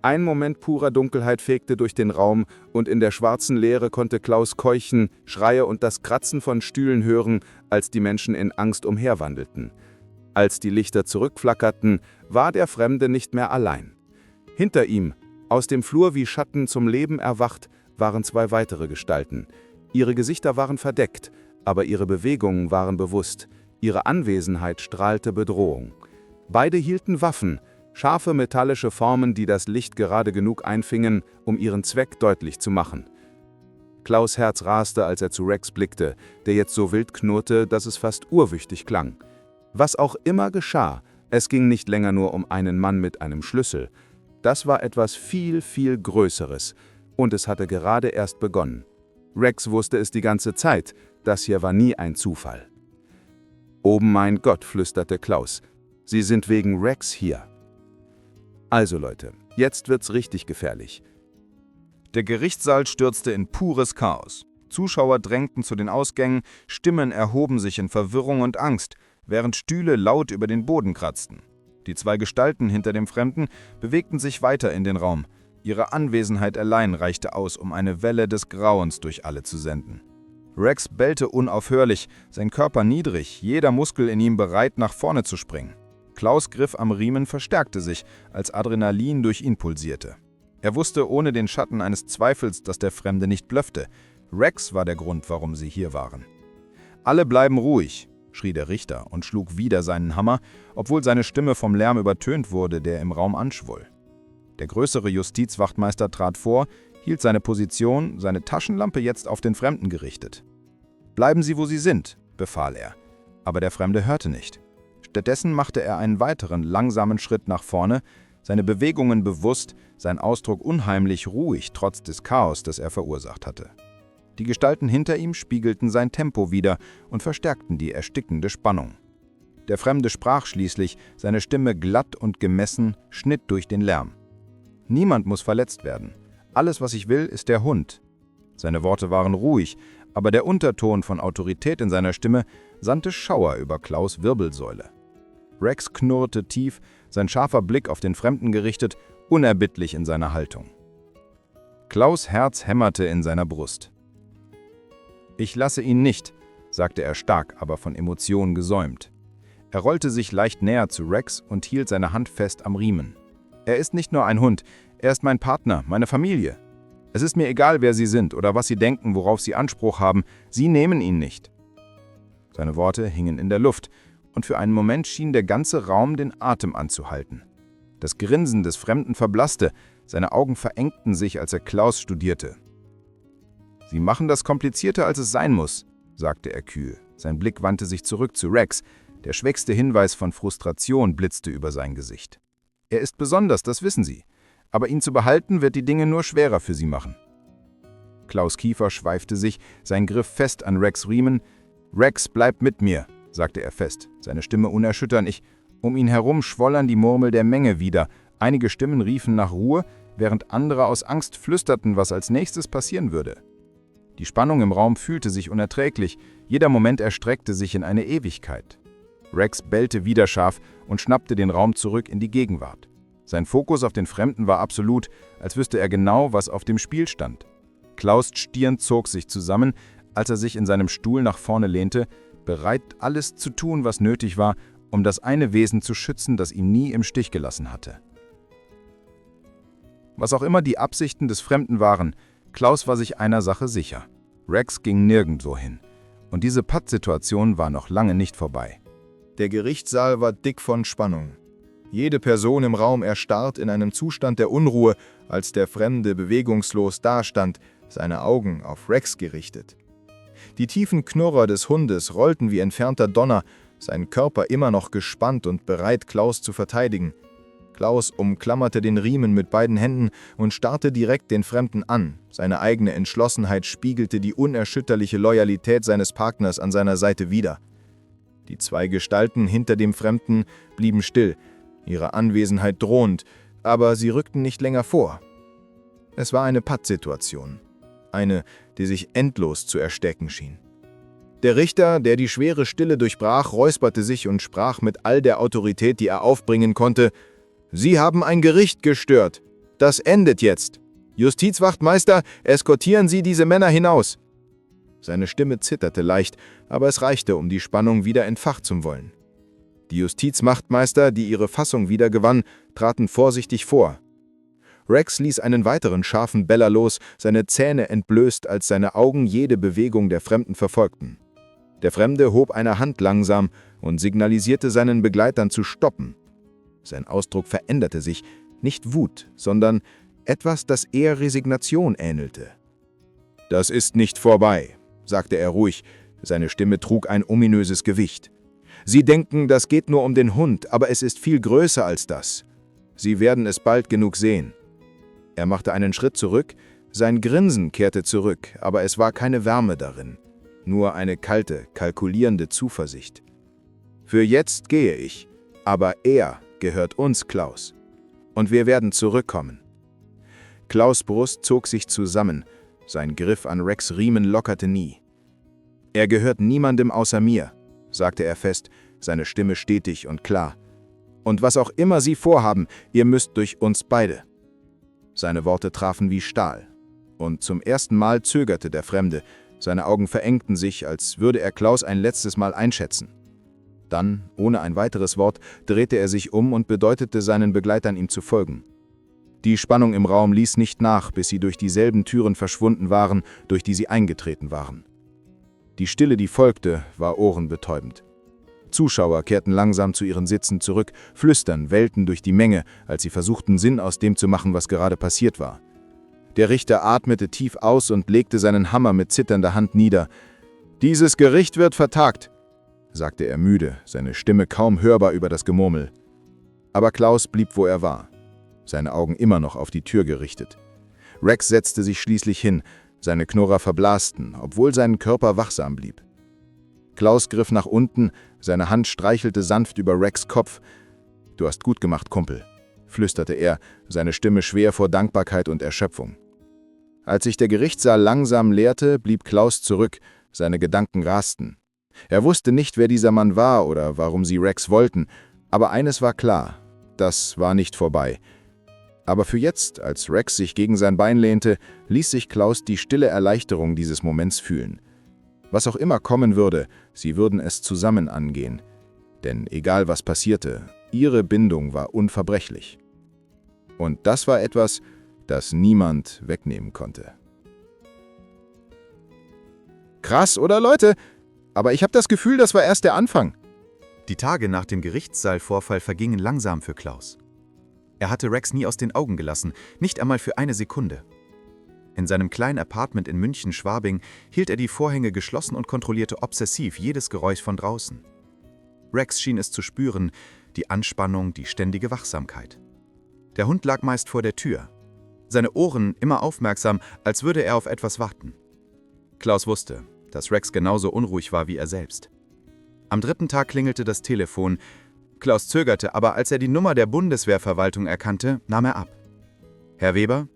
Ein Moment purer Dunkelheit fegte durch den Raum und in der schwarzen Leere konnte Klaus keuchen, Schreie und das Kratzen von Stühlen hören, als die Menschen in Angst umherwandelten. Als die Lichter zurückflackerten, war der Fremde nicht mehr allein. Hinter ihm, aus dem Flur wie Schatten zum Leben erwacht, waren zwei weitere Gestalten. Ihre Gesichter waren verdeckt, aber ihre Bewegungen waren bewusst. Ihre Anwesenheit strahlte Bedrohung. Beide hielten Waffen, scharfe metallische Formen, die das Licht gerade genug einfingen, um ihren Zweck deutlich zu machen. Klaus' Herz raste, als er zu Rex blickte, der jetzt so wild knurrte, dass es fast urwüchtig klang. Was auch immer geschah, es ging nicht länger nur um einen Mann mit einem Schlüssel. Das war etwas viel, viel Größeres, und es hatte gerade erst begonnen. Rex wusste es die ganze Zeit, das hier war nie ein Zufall. »Oh mein Gott«, flüsterte Klaus, »Sie sind wegen Rex hier.« Also Leute, jetzt wird's richtig gefährlich. Der Gerichtssaal stürzte in pures Chaos. Zuschauer drängten zu den Ausgängen, Stimmen erhoben sich in Verwirrung und Angst, während Stühle laut über den Boden kratzten. Die zwei Gestalten hinter dem Fremden bewegten sich weiter in den Raum. Ihre Anwesenheit allein reichte aus, um eine Welle des Grauens durch alle zu senden. Rex bellte unaufhörlich, sein Körper niedrig, jeder Muskel in ihm bereit, nach vorne zu springen. Klaus' Griff am Riemen verstärkte sich, als Adrenalin durch ihn pulsierte. Er wusste ohne den Schatten eines Zweifels, dass der Fremde nicht blöffte. Rex war der Grund, warum sie hier waren. »Alle bleiben ruhig«, schrie der Richter und schlug wieder seinen Hammer, obwohl seine Stimme vom Lärm übertönt wurde, der im Raum anschwoll. Der größere Justizwachtmeister trat vor, hielt seine Position, seine Taschenlampe jetzt auf den Fremden gerichtet. »Bleiben Sie, wo Sie sind«, befahl er, aber der Fremde hörte nicht. Stattdessen machte er einen weiteren, langsamen Schritt nach vorne, seine Bewegungen bewusst, sein Ausdruck unheimlich ruhig, trotz des Chaos, das er verursacht hatte. Die Gestalten hinter ihm spiegelten sein Tempo wider und verstärkten die erstickende Spannung. Der Fremde sprach schließlich, seine Stimme glatt und gemessen schnitt durch den Lärm. »Niemand muss verletzt werden. Alles, was ich will, ist der Hund.« Seine Worte waren ruhig, aber der Unterton von Autorität in seiner Stimme sandte Schauer über Klaus' Wirbelsäule. Rex knurrte tief, sein scharfer Blick auf den Fremden gerichtet, unerbittlich in seiner Haltung. Klaus' Herz hämmerte in seiner Brust. »Ich lasse ihn nicht«, sagte er stark, aber von Emotionen gesäumt. Er rollte sich leicht näher zu Rex und hielt seine Hand fest am Riemen. »Er ist nicht nur ein Hund, er ist mein Partner, meine Familie. Es ist mir egal, wer Sie sind oder was Sie denken, worauf Sie Anspruch haben, Sie nehmen ihn nicht.« Seine Worte hingen in der Luft, und für einen Moment schien der ganze Raum den Atem anzuhalten. Das Grinsen des Fremden verblasste, seine Augen verengten sich, als er Klaus studierte. »Sie machen das komplizierter, als es sein muss«, sagte er kühl. Sein Blick wandte sich zurück zu Rex. Der schwächste Hinweis von Frustration blitzte über sein Gesicht. »Er ist besonders, das wissen Sie. Aber ihn zu behalten, wird die Dinge nur schwerer für Sie machen.« Klaus' Kiefer schweifte sich, sein Griff fest an Rex' Riemen. »Rex, bleib mit mir«, sagte er fest, seine Stimme unerschütterlich. Um ihn herum schwoll an die Murmel der Menge wieder. Einige Stimmen riefen nach Ruhe, während andere aus Angst flüsterten, was als nächstes passieren würde. Die Spannung im Raum fühlte sich unerträglich, jeder Moment erstreckte sich in eine Ewigkeit. Rex bellte wieder scharf und schnappte den Raum zurück in die Gegenwart. Sein Fokus auf den Fremden war absolut, als wüsste er genau, was auf dem Spiel stand. Klaus' Stirn zog sich zusammen, als er sich in seinem Stuhl nach vorne lehnte, bereit, alles zu tun, was nötig war, um das eine Wesen zu schützen, das ihn nie im Stich gelassen hatte. Was auch immer die Absichten des Fremden waren, Klaus war sich einer Sache sicher. Rex ging nirgendwo hin. Und diese Pattsituation war noch lange nicht vorbei. Der Gerichtssaal war dick von Spannung. Jede Person im Raum erstarrt in einem Zustand der Unruhe, als der Fremde bewegungslos dastand, seine Augen auf Rex gerichtet. Die tiefen Knurrer des Hundes rollten wie entfernter Donner, sein Körper immer noch gespannt und bereit, Klaus zu verteidigen. Klaus umklammerte den Riemen mit beiden Händen und starrte direkt den Fremden an. Seine eigene Entschlossenheit spiegelte die unerschütterliche Loyalität seines Partners an seiner Seite wider. Die zwei Gestalten hinter dem Fremden blieben still, ihre Anwesenheit drohend, aber sie rückten nicht länger vor. Es war eine Pattsituation, eine, die sich endlos zu erstrecken schien. Der Richter, der die schwere Stille durchbrach, räusperte sich und sprach mit all der Autorität, die er aufbringen konnte: »Sie haben ein Gericht gestört. Das endet jetzt. Justizwachtmeister, eskortieren Sie diese Männer hinaus.« Seine Stimme zitterte leicht, aber es reichte, um die Spannung wieder entfachen zu wollen. Die Justizwachtmeister, die ihre Fassung wiedergewann, traten vorsichtig vor. Rex ließ einen weiteren scharfen Beller los, seine Zähne entblößt, als seine Augen jede Bewegung der Fremden verfolgten. Der Fremde hob eine Hand langsam und signalisierte seinen Begleitern zu stoppen. Sein Ausdruck veränderte sich, nicht Wut, sondern etwas, das eher Resignation ähnelte. »Das ist nicht vorbei«, sagte er ruhig, seine Stimme trug ein ominöses Gewicht. »Sie denken, das geht nur um den Hund, aber es ist viel größer als das. Sie werden es bald genug sehen.« Er machte einen Schritt zurück, sein Grinsen kehrte zurück, aber es war keine Wärme darin, nur eine kalte, kalkulierende Zuversicht. »Für jetzt gehe ich, aber er gehört uns, Klaus. Und wir werden zurückkommen.« Klaus' Brust zog sich zusammen, sein Griff an Rex' Riemen lockerte nie. »Er gehört niemandem außer mir«, sagte er fest, seine Stimme stetig und klar. »Und was auch immer Sie vorhaben, ihr müsst durch uns beide.« Seine Worte trafen wie Stahl. Und zum ersten Mal zögerte der Fremde, seine Augen verengten sich, als würde er Klaus ein letztes Mal einschätzen. Dann, ohne ein weiteres Wort, drehte er sich um und bedeutete seinen Begleitern, ihm zu folgen. Die Spannung im Raum ließ nicht nach, bis sie durch dieselben Türen verschwunden waren, durch die sie eingetreten waren. Die Stille, die folgte, war ohrenbetäubend. Zuschauer kehrten langsam zu ihren Sitzen zurück, Flüstern wellten durch die Menge, als sie versuchten, Sinn aus dem zu machen, was gerade passiert war. Der Richter atmete tief aus und legte seinen Hammer mit zitternder Hand nieder. »Dieses Gericht wird vertagt«, sagte er müde, seine Stimme kaum hörbar über das Gemurmel. Aber Klaus blieb, wo er war, seine Augen immer noch auf die Tür gerichtet. Rex setzte sich schließlich hin, Seine Knurrer verblasten, obwohl sein Körper wachsam blieb. Klaus griff nach unten, seine Hand streichelte sanft über Rex' Kopf. »Du hast gut gemacht, Kumpel«, flüsterte er, seine Stimme schwer vor Dankbarkeit und Erschöpfung. Als sich der Gerichtssaal langsam leerte, blieb Klaus zurück, seine Gedanken rasten. Er wusste nicht, wer dieser Mann war oder warum sie Rex wollten, aber eines war klar, das war nicht vorbei. Aber für jetzt, als Rex sich gegen sein Bein lehnte, ließ sich Klaus die stille Erleichterung dieses Moments fühlen. Was auch immer kommen würde, sie würden es zusammen angehen. Denn egal was passierte, ihre Bindung war unverbrechlich. Und das war etwas, das niemand wegnehmen konnte. Krass, oder Leute? Aber ich habe das Gefühl, das war erst der Anfang. Die Tage nach dem Gerichtssaalvorfall vergingen langsam für Klaus. Er hatte Rex nie aus den Augen gelassen, nicht einmal für eine Sekunde. In seinem kleinen Apartment in München-Schwabing hielt er die Vorhänge geschlossen und kontrollierte obsessiv jedes Geräusch von draußen. Rex schien es zu spüren, die Anspannung, die ständige Wachsamkeit. Der Hund lag meist vor der Tür, seine Ohren immer aufmerksam, als würde er auf etwas warten. Klaus wusste, dass Rex genauso unruhig war wie er selbst. Am 3. Tag klingelte das Telefon. Klaus zögerte, aber als er die Nummer der Bundeswehrverwaltung erkannte, nahm er ab. »Herr Weber,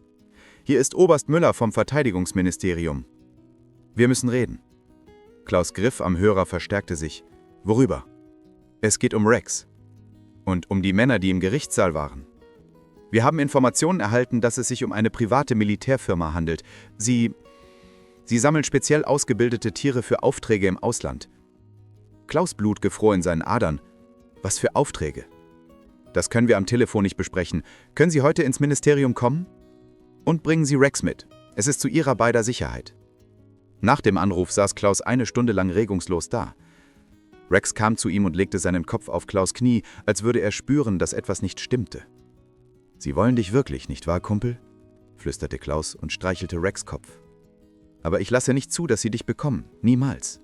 hier ist Oberst Müller vom Verteidigungsministerium. Wir müssen reden.« Klaus' Griff am Hörer verstärkte sich. »Worüber?« »Es geht um Rex. Und um die Männer, die im Gerichtssaal waren. Wir haben Informationen erhalten, dass es sich um eine private Militärfirma handelt. Sie sammeln speziell ausgebildete Tiere für Aufträge im Ausland.« Klaus' Blut gefror in seinen Adern. »Was für Aufträge?« »Das können wir am Telefon nicht besprechen. Können Sie heute ins Ministerium kommen? Und bringen Sie Rex mit. Es ist zu Ihrer beider Sicherheit.« Nach dem Anruf saß Klaus eine Stunde lang regungslos da. Rex kam zu ihm und legte seinen Kopf auf Klaus' Knie, als würde er spüren, dass etwas nicht stimmte. »Sie wollen dich wirklich, nicht wahr, Kumpel?« flüsterte Klaus und streichelte Rex' Kopf. »Aber ich lasse nicht zu, dass sie dich bekommen. Niemals.«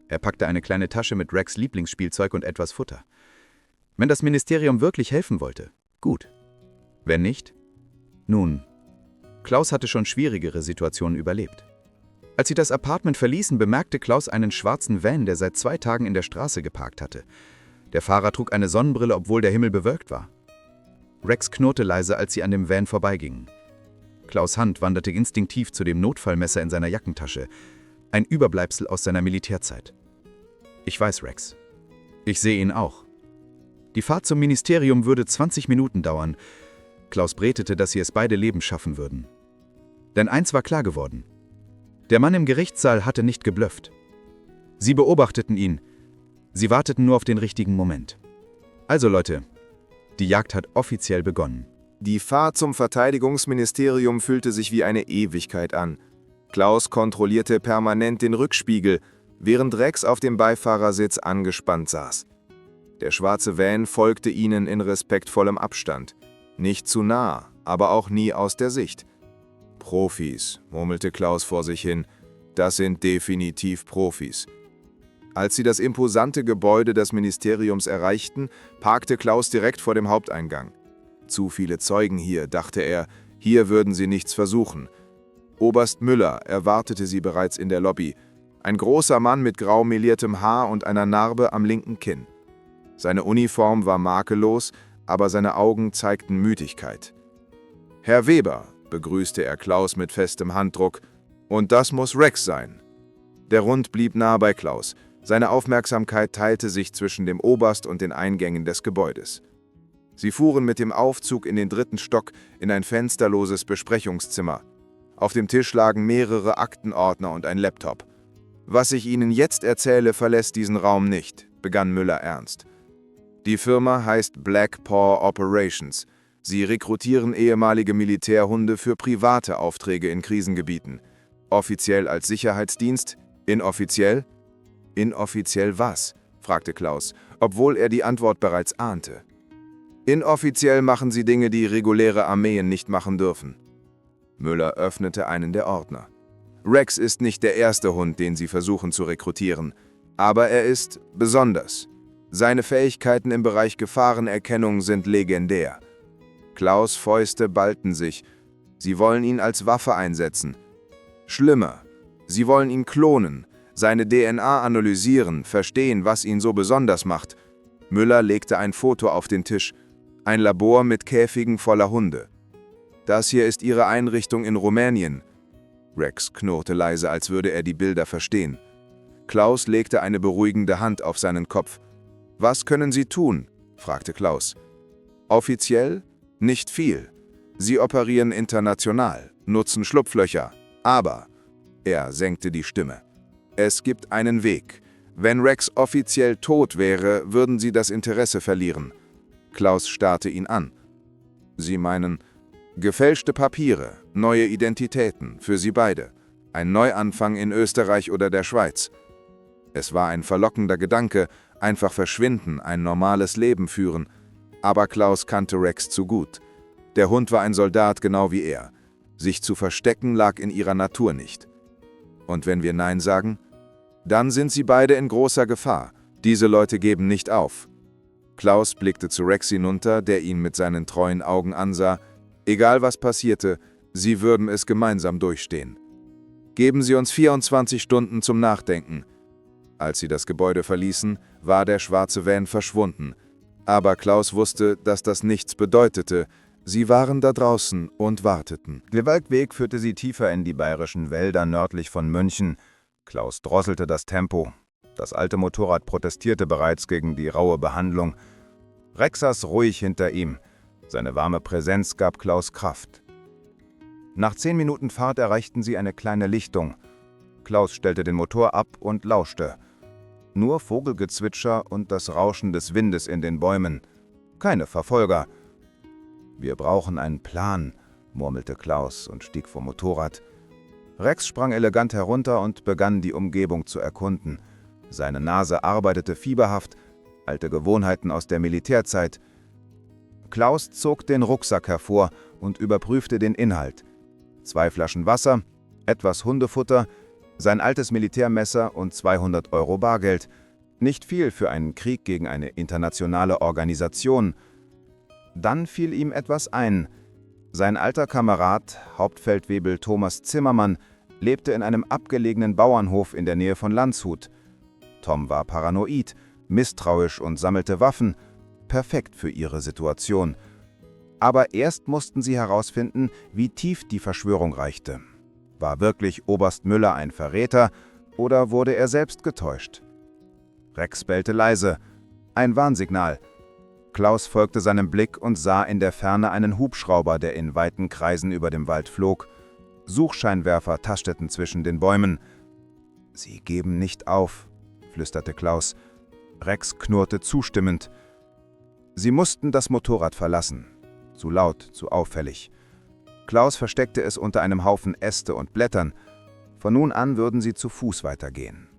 Er packte eine kleine Tasche mit Rex' Lieblingsspielzeug und etwas Futter. Wenn das Ministerium wirklich helfen wollte, gut. Wenn nicht? Nun, Klaus hatte schon schwierigere Situationen überlebt. Als sie das Apartment verließen, bemerkte Klaus einen schwarzen Van, der seit 2 Tagen in der Straße geparkt hatte. Der Fahrer trug eine Sonnenbrille, obwohl der Himmel bewölkt war. Rex knurrte leise, als sie an dem Van vorbeigingen. Klaus' Hand wanderte instinktiv zu dem Notfallmesser in seiner Jackentasche, ein Überbleibsel aus seiner Militärzeit. »Ich weiß, Rex. Ich sehe ihn auch. Die Fahrt zum Ministerium würde 20 Minuten dauern.« Klaus betete, dass sie es beide lebend schaffen würden. Denn eins war klar geworden. Der Mann im Gerichtssaal hatte nicht geblufft. Sie beobachteten ihn. Sie warteten nur auf den richtigen Moment. Also Leute, die Jagd hat offiziell begonnen. Die Fahrt zum Verteidigungsministerium fühlte sich wie eine Ewigkeit an. Klaus kontrollierte permanent den Rückspiegel, während Rex auf dem Beifahrersitz angespannt saß. Der schwarze Van folgte ihnen in respektvollem Abstand. Nicht zu nah, aber auch nie aus der Sicht. »Profis«, murmelte Klaus vor sich hin. »Das sind definitiv Profis.« Als sie das imposante Gebäude des Ministeriums erreichten, parkte Klaus direkt vor dem Haupteingang. Zu viele Zeugen hier, dachte er, hier würden sie nichts versuchen. Oberst Müller erwartete sie bereits in der Lobby. Ein großer Mann mit grau meliertem Haar und einer Narbe am linken Kinn. Seine Uniform war makellos, aber seine Augen zeigten Müdigkeit. »Herr Weber«, begrüßte er Klaus mit festem Handdruck, »und das muss Rex sein.« Der Hund blieb nah bei Klaus. Seine Aufmerksamkeit teilte sich zwischen dem Oberst und den Eingängen des Gebäudes. Sie fuhren mit dem Aufzug in den 3. Stock in ein fensterloses Besprechungszimmer. Auf dem Tisch lagen mehrere Aktenordner und ein Laptop. »Was ich Ihnen jetzt erzähle, verlässt diesen Raum nicht«, begann Müller ernst. »Die Firma heißt Black Paw Operations. Sie rekrutieren ehemalige Militärhunde für private Aufträge in Krisengebieten. Offiziell als Sicherheitsdienst, inoffiziell?« »Inoffiziell was?«, fragte Klaus, obwohl er die Antwort bereits ahnte. »Inoffiziell machen sie Dinge, die reguläre Armeen nicht machen dürfen.« Müller öffnete einen der Ordner. »Rex ist nicht der erste Hund, den sie versuchen zu rekrutieren, aber er ist besonders. Seine Fähigkeiten im Bereich Gefahrenerkennung sind legendär.« Klaus' Fäuste ballten sich. »Sie wollen ihn als Waffe einsetzen.« Schlimmer, sie wollen ihn klonen, seine DNA analysieren, verstehen, was ihn so besonders macht. Müller legte ein Foto auf den Tisch. Ein Labor mit Käfigen voller Hunde. Das hier ist ihre Einrichtung in Rumänien. Rex knurrte leise, als würde er die Bilder verstehen. Klaus legte eine beruhigende Hand auf seinen Kopf. »Was können Sie tun?« fragte Klaus. »Offiziell? Nicht viel. Sie operieren international, nutzen Schlupflöcher. Aber«, er senkte die Stimme, »es gibt einen Weg. Wenn Rex offiziell tot wäre, würden Sie das Interesse verlieren.« Klaus starrte ihn an. »Sie meinen, gefälschte Papiere, neue Identitäten, für Sie beide. Ein Neuanfang in Österreich oder der Schweiz.« Es war ein verlockender Gedanke, einfach verschwinden, ein normales Leben führen. Aber Klaus kannte Rex zu gut. Der Hund war ein Soldat genau wie er. Sich zu verstecken lag in ihrer Natur nicht. Und wenn wir Nein sagen? Dann sind sie beide in großer Gefahr. Diese Leute geben nicht auf. Klaus blickte zu Rex hinunter, der ihn mit seinen treuen Augen ansah. Egal was passierte, sie würden es gemeinsam durchstehen. Geben Sie uns 24 Stunden zum Nachdenken. Als sie das Gebäude verließen, war der schwarze Van verschwunden. Aber Klaus wusste, dass das nichts bedeutete. Sie waren da draußen und warteten. Der Waldweg führte sie tiefer in die bayerischen Wälder nördlich von München. Klaus drosselte das Tempo. Das alte Motorrad protestierte bereits gegen die raue Behandlung. Rex saß ruhig hinter ihm. Seine warme Präsenz gab Klaus Kraft. Nach 10 Minuten Fahrt erreichten sie eine kleine Lichtung. Klaus stellte den Motor ab und lauschte. Nur Vogelgezwitscher und das Rauschen des Windes in den Bäumen. Keine Verfolger. »Wir brauchen einen Plan«, murmelte Klaus und stieg vom Motorrad. Rex sprang elegant herunter und begann, die Umgebung zu erkunden. Seine Nase arbeitete fieberhaft, alte Gewohnheiten aus der Militärzeit. Klaus zog den Rucksack hervor und überprüfte den Inhalt. 2 Flaschen Wasser, etwas Hundefutter, sein altes Militärmesser und 200 € Bargeld. Nicht viel für einen Krieg gegen eine internationale Organisation. Dann fiel ihm etwas ein. Sein alter Kamerad, Hauptfeldwebel Thomas Zimmermann, lebte in einem abgelegenen Bauernhof in der Nähe von Landshut. Tom war paranoid, misstrauisch und sammelte Waffen. Perfekt für ihre Situation. Aber erst mussten sie herausfinden, wie tief die Verschwörung reichte. War wirklich Oberst Müller ein Verräter oder wurde er selbst getäuscht? Rex bellte leise. Ein Warnsignal. Klaus folgte seinem Blick und sah in der Ferne einen Hubschrauber, der in weiten Kreisen über dem Wald flog. Suchscheinwerfer tasteten zwischen den Bäumen. »Sie geben nicht auf«, flüsterte Klaus. Rex knurrte zustimmend. Sie mussten das Motorrad verlassen. Zu laut, zu auffällig. Klaus versteckte es unter einem Haufen Äste und Blättern. Von nun an würden sie zu Fuß weitergehen.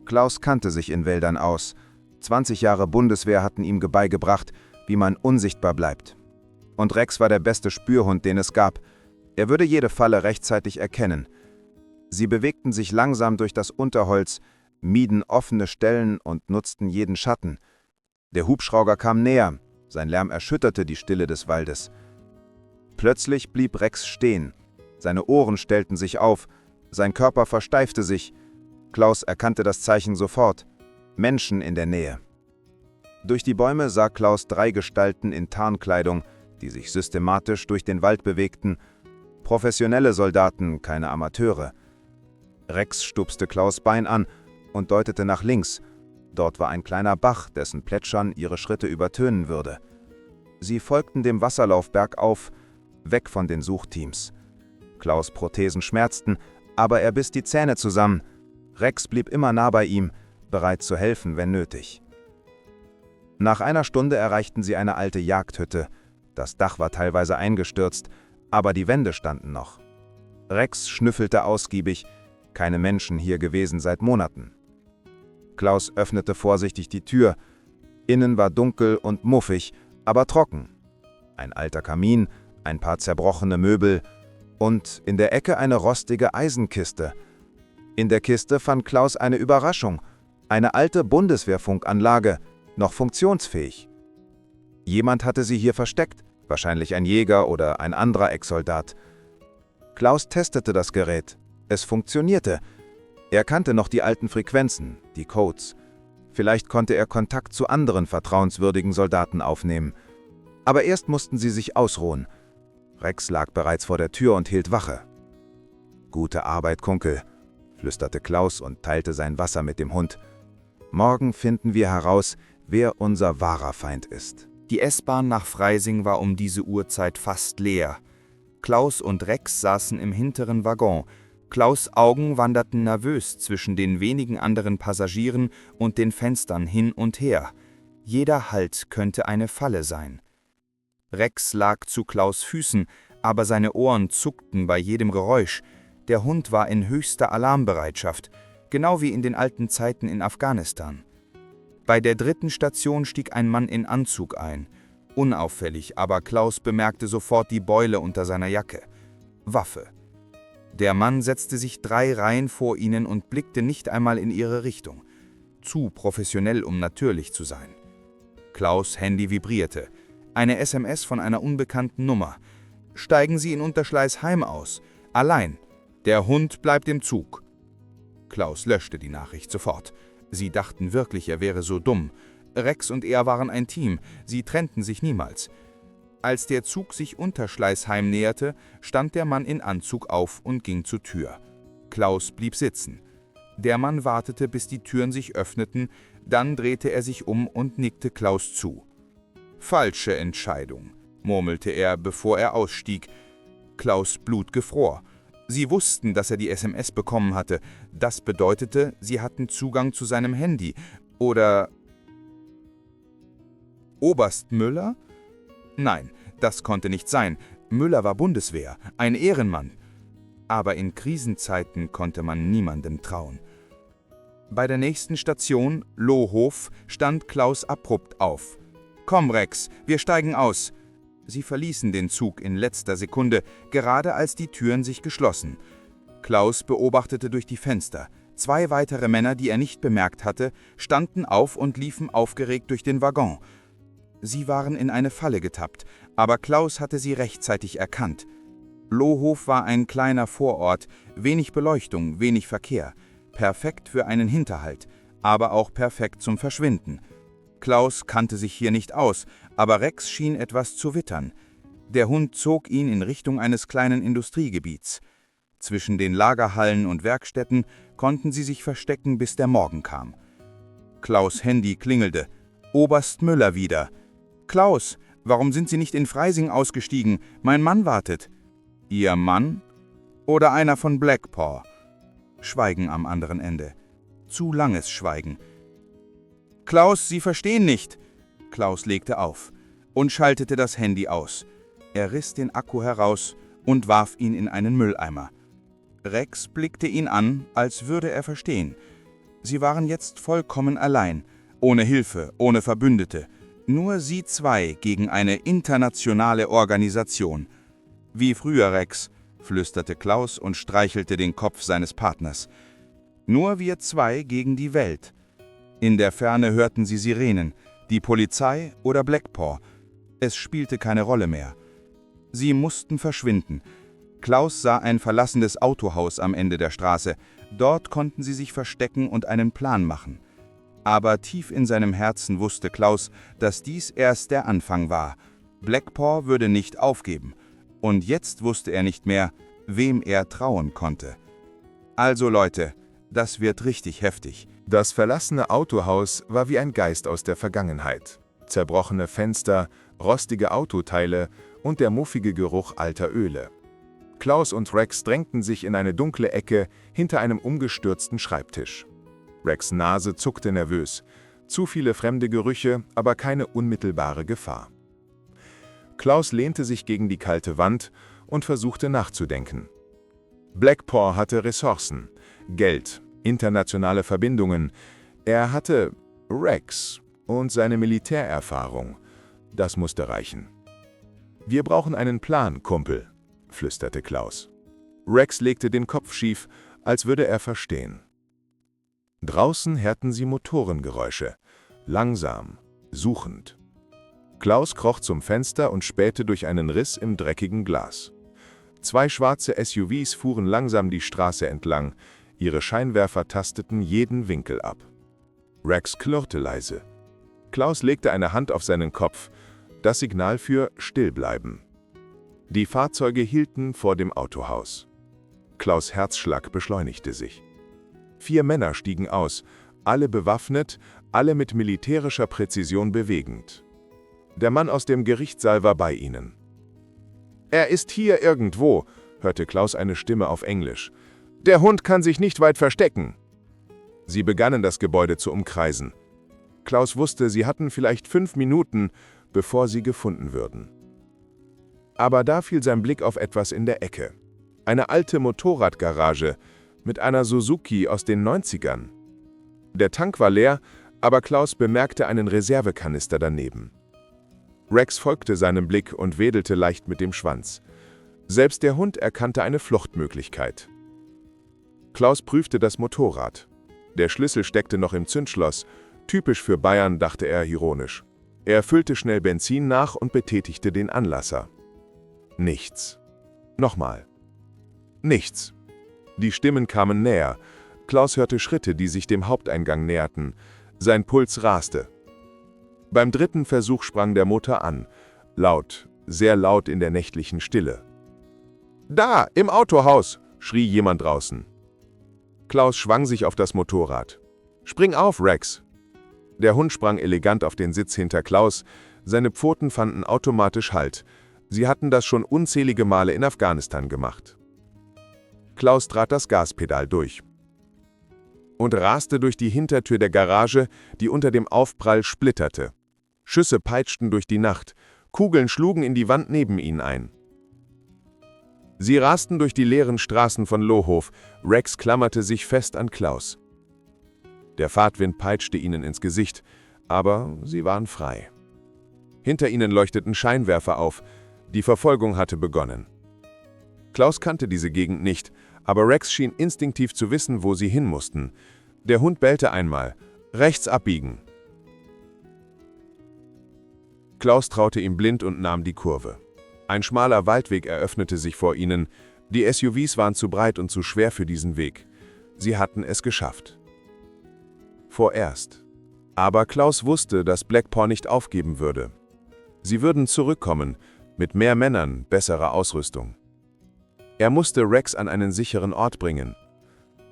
Klaus kannte sich in Wäldern aus. 20 Jahre Bundeswehr hatten ihm beigebracht, wie man unsichtbar bleibt. Und Rex war der beste Spürhund, den es gab. Er würde jede Falle rechtzeitig erkennen. Sie bewegten sich langsam durch das Unterholz, mieden offene Stellen und nutzten jeden Schatten. Der Hubschrauber kam näher. Sein Lärm erschütterte die Stille des Waldes. Plötzlich blieb Rex stehen. Seine Ohren stellten sich auf, sein Körper versteifte sich. Klaus erkannte das Zeichen sofort. Menschen in der Nähe. Durch die Bäume sah Klaus 3 Gestalten in Tarnkleidung, die sich systematisch durch den Wald bewegten. Professionelle Soldaten, keine Amateure. Rex stupste Klaus' Bein an und deutete nach links. Dort war ein kleiner Bach, dessen Plätschern ihre Schritte übertönen würde. Sie folgten dem Wasserlauf bergauf, weg von den Suchteams. Klaus' Prothesen schmerzten, aber er biss die Zähne zusammen. Rex blieb immer nah bei ihm, bereit zu helfen, wenn nötig. Nach einer Stunde erreichten sie eine alte Jagdhütte. Das Dach war teilweise eingestürzt, aber die Wände standen noch. Rex schnüffelte ausgiebig, keine Menschen hier gewesen seit Monaten. Klaus öffnete vorsichtig die Tür. Innen war dunkel und muffig, aber trocken. Ein alter Kamin, ein paar zerbrochene Möbel und in der Ecke eine rostige Eisenkiste. In der Kiste fand Klaus eine Überraschung. Eine alte Bundeswehrfunkanlage, noch funktionsfähig. Jemand hatte sie hier versteckt, wahrscheinlich ein Jäger oder ein anderer Ex-Soldat. Klaus testete das Gerät. Es funktionierte. Er kannte noch die alten Frequenzen, die Codes. Vielleicht konnte er Kontakt zu anderen vertrauenswürdigen Soldaten aufnehmen. Aber erst mussten sie sich ausruhen. Rex lag bereits vor der Tür und hielt Wache. »Gute Arbeit, Kunkel«, flüsterte Klaus und teilte sein Wasser mit dem Hund. »Morgen finden wir heraus, wer unser wahrer Feind ist.« Die S-Bahn nach Freising war um diese Uhrzeit fast leer. Klaus und Rex saßen im hinteren Waggon. Klaus' Augen wanderten nervös zwischen den wenigen anderen Passagieren und den Fenstern hin und her. Jeder Halt könnte eine Falle sein. Rex lag zu Klaus' Füßen, aber seine Ohren zuckten bei jedem Geräusch. Der Hund war in höchster Alarmbereitschaft, genau wie in den alten Zeiten in Afghanistan. Bei der 3. Station stieg ein Mann in Anzug ein. Unauffällig, aber Klaus bemerkte sofort die Beule unter seiner Jacke. Waffe. Der Mann setzte sich 3 Reihen vor ihnen und blickte nicht einmal in ihre Richtung. Zu professionell, um natürlich zu sein. Klaus' Handy vibrierte. Eine SMS von einer unbekannten Nummer. »Steigen Sie in Unterschleißheim aus. Allein. Der Hund bleibt im Zug.« Klaus löschte die Nachricht sofort. Sie dachten wirklich, er wäre so dumm. Rex und er waren ein Team. Sie trennten sich niemals. Als der Zug sich Unterschleißheim näherte, stand der Mann in Anzug auf und ging zur Tür. Klaus blieb sitzen. Der Mann wartete, bis die Türen sich öffneten, dann drehte er sich um und nickte Klaus zu. »Falsche Entscheidung«, murmelte er, bevor er ausstieg. Klaus' Blut gefror. Sie wussten, dass er die SMS bekommen hatte. Das bedeutete, sie hatten Zugang zu seinem Handy. Oder Oberst Müller? Nein, das konnte nicht sein. Müller war Bundeswehr, ein Ehrenmann. Aber in Krisenzeiten konnte man niemandem trauen. Bei der nächsten Station, Lohhof, stand Klaus abrupt auf. »Komm, Rex, wir steigen aus.« Sie verließen den Zug in letzter Sekunde, gerade als die Türen sich geschlossen. Klaus beobachtete durch die Fenster. 2 weitere Männer, die er nicht bemerkt hatte, standen auf und liefen aufgeregt durch den Waggon. Sie waren in eine Falle getappt, aber Klaus hatte sie rechtzeitig erkannt. Lohhof war ein kleiner Vorort, wenig Beleuchtung, wenig Verkehr. Perfekt für einen Hinterhalt, aber auch perfekt zum Verschwinden. Klaus kannte sich hier nicht aus, aber Rex schien etwas zu wittern. Der Hund zog ihn in Richtung eines kleinen Industriegebiets. Zwischen den Lagerhallen und Werkstätten konnten sie sich verstecken, bis der Morgen kam. Klaus' Handy klingelte. Oberst Müller wieder. »Klaus, warum sind Sie nicht in Freising ausgestiegen? Mein Mann wartet.« »Ihr Mann? Oder einer von Blackpaw?« Schweigen am anderen Ende. Zu langes Schweigen. »Klaus, Sie verstehen nicht!« Klaus legte auf und schaltete das Handy aus. Er riss den Akku heraus und warf ihn in einen Mülleimer. Rex blickte ihn an, als würde er verstehen. Sie waren jetzt vollkommen allein, ohne Hilfe, ohne Verbündete. Nur sie 2 gegen eine internationale Organisation. »Wie früher, Rex«, flüsterte Klaus und streichelte den Kopf seines Partners. »Nur wir 2 gegen die Welt.« In der Ferne hörten sie Sirenen, die Polizei oder Blackpaw. Es spielte keine Rolle mehr. Sie mussten verschwinden. Klaus sah ein verlassenes Autohaus am Ende der Straße. Dort konnten sie sich verstecken und einen Plan machen. Aber tief in seinem Herzen wusste Klaus, dass dies erst der Anfang war. Blackpaw würde nicht aufgeben. Und jetzt wusste er nicht mehr, wem er trauen konnte. Also Leute, das wird richtig heftig. Das verlassene Autohaus war wie ein Geist aus der Vergangenheit. Zerbrochene Fenster, rostige Autoteile und der muffige Geruch alter Öle. Klaus und Rex drängten sich in eine dunkle Ecke hinter einem umgestürzten Schreibtisch. Rex' Nase zuckte nervös. Zu viele fremde Gerüche, aber keine unmittelbare Gefahr. Klaus lehnte sich gegen die kalte Wand und versuchte nachzudenken. Blackpaw hatte Ressourcen, Geld, internationale Verbindungen. Er hatte Rex und seine Militärerfahrung. Das musste reichen. »Wir brauchen einen Plan, Kumpel«, flüsterte Klaus. Rex legte den Kopf schief, als würde er verstehen. Draußen hörten sie Motorengeräusche, langsam, suchend. Klaus kroch zum Fenster und spähte durch einen Riss im dreckigen Glas. 2 schwarze SUVs fuhren langsam die Straße entlang. Ihre Scheinwerfer tasteten jeden Winkel ab. Rex knurrte leise. Klaus legte eine Hand auf seinen Kopf. Das Signal für Stillbleiben. Die Fahrzeuge hielten vor dem Autohaus. Klaus' Herzschlag beschleunigte sich. 4 Männer stiegen aus, alle bewaffnet, alle mit militärischer Präzision bewegend. Der Mann aus dem Gerichtssaal war bei ihnen. »Er ist hier irgendwo«, hörte Klaus eine Stimme auf Englisch. »Der Hund kann sich nicht weit verstecken.« Sie begannen das Gebäude zu umkreisen. Klaus wusste, sie hatten vielleicht 5 Minuten, bevor sie gefunden würden. Aber da fiel sein Blick auf etwas in der Ecke. Eine alte Motorradgarage mit einer Suzuki aus den 90ern. Der Tank war leer, aber Klaus bemerkte einen Reservekanister daneben. Rex folgte seinem Blick und wedelte leicht mit dem Schwanz. Selbst der Hund erkannte eine Fluchtmöglichkeit. Klaus prüfte das Motorrad. Der Schlüssel steckte noch im Zündschloss. Typisch für Bayern, dachte er ironisch. Er füllte schnell Benzin nach und betätigte den Anlasser. Nichts. Nochmal. Nichts. Die Stimmen kamen näher. Klaus hörte Schritte, die sich dem Haupteingang näherten. Sein Puls raste. Beim 3. Versuch sprang der Motor an. Laut, sehr laut in der nächtlichen Stille. »Da, im Autohaus«, schrie jemand draußen. Klaus schwang sich auf das Motorrad. »Spring auf, Rex!« Der Hund sprang elegant auf den Sitz hinter Klaus. Seine Pfoten fanden automatisch Halt. Sie hatten das schon unzählige Male in Afghanistan gemacht. Klaus trat das Gaspedal durch und raste durch die Hintertür der Garage, die unter dem Aufprall splitterte. Schüsse peitschten durch die Nacht, Kugeln schlugen in die Wand neben ihnen ein. Sie rasten durch die leeren Straßen von Lohof. Rex klammerte sich fest an Klaus. Der Fahrtwind peitschte ihnen ins Gesicht, aber sie waren frei. Hinter ihnen leuchteten Scheinwerfer auf. Die Verfolgung hatte begonnen. Klaus kannte diese Gegend nicht, aber Rex schien instinktiv zu wissen, wo sie hin mussten. Der Hund bellte einmal. »Rechts abbiegen!« Klaus traute ihm blind und nahm die Kurve. Ein schmaler Waldweg eröffnete sich vor ihnen. Die SUVs waren zu breit und zu schwer für diesen Weg. Sie hatten es geschafft. Vorerst. Aber Klaus wusste, dass Blackpaw nicht aufgeben würde. Sie würden zurückkommen, mit mehr Männern, besserer Ausrüstung. Er musste Rex an einen sicheren Ort bringen.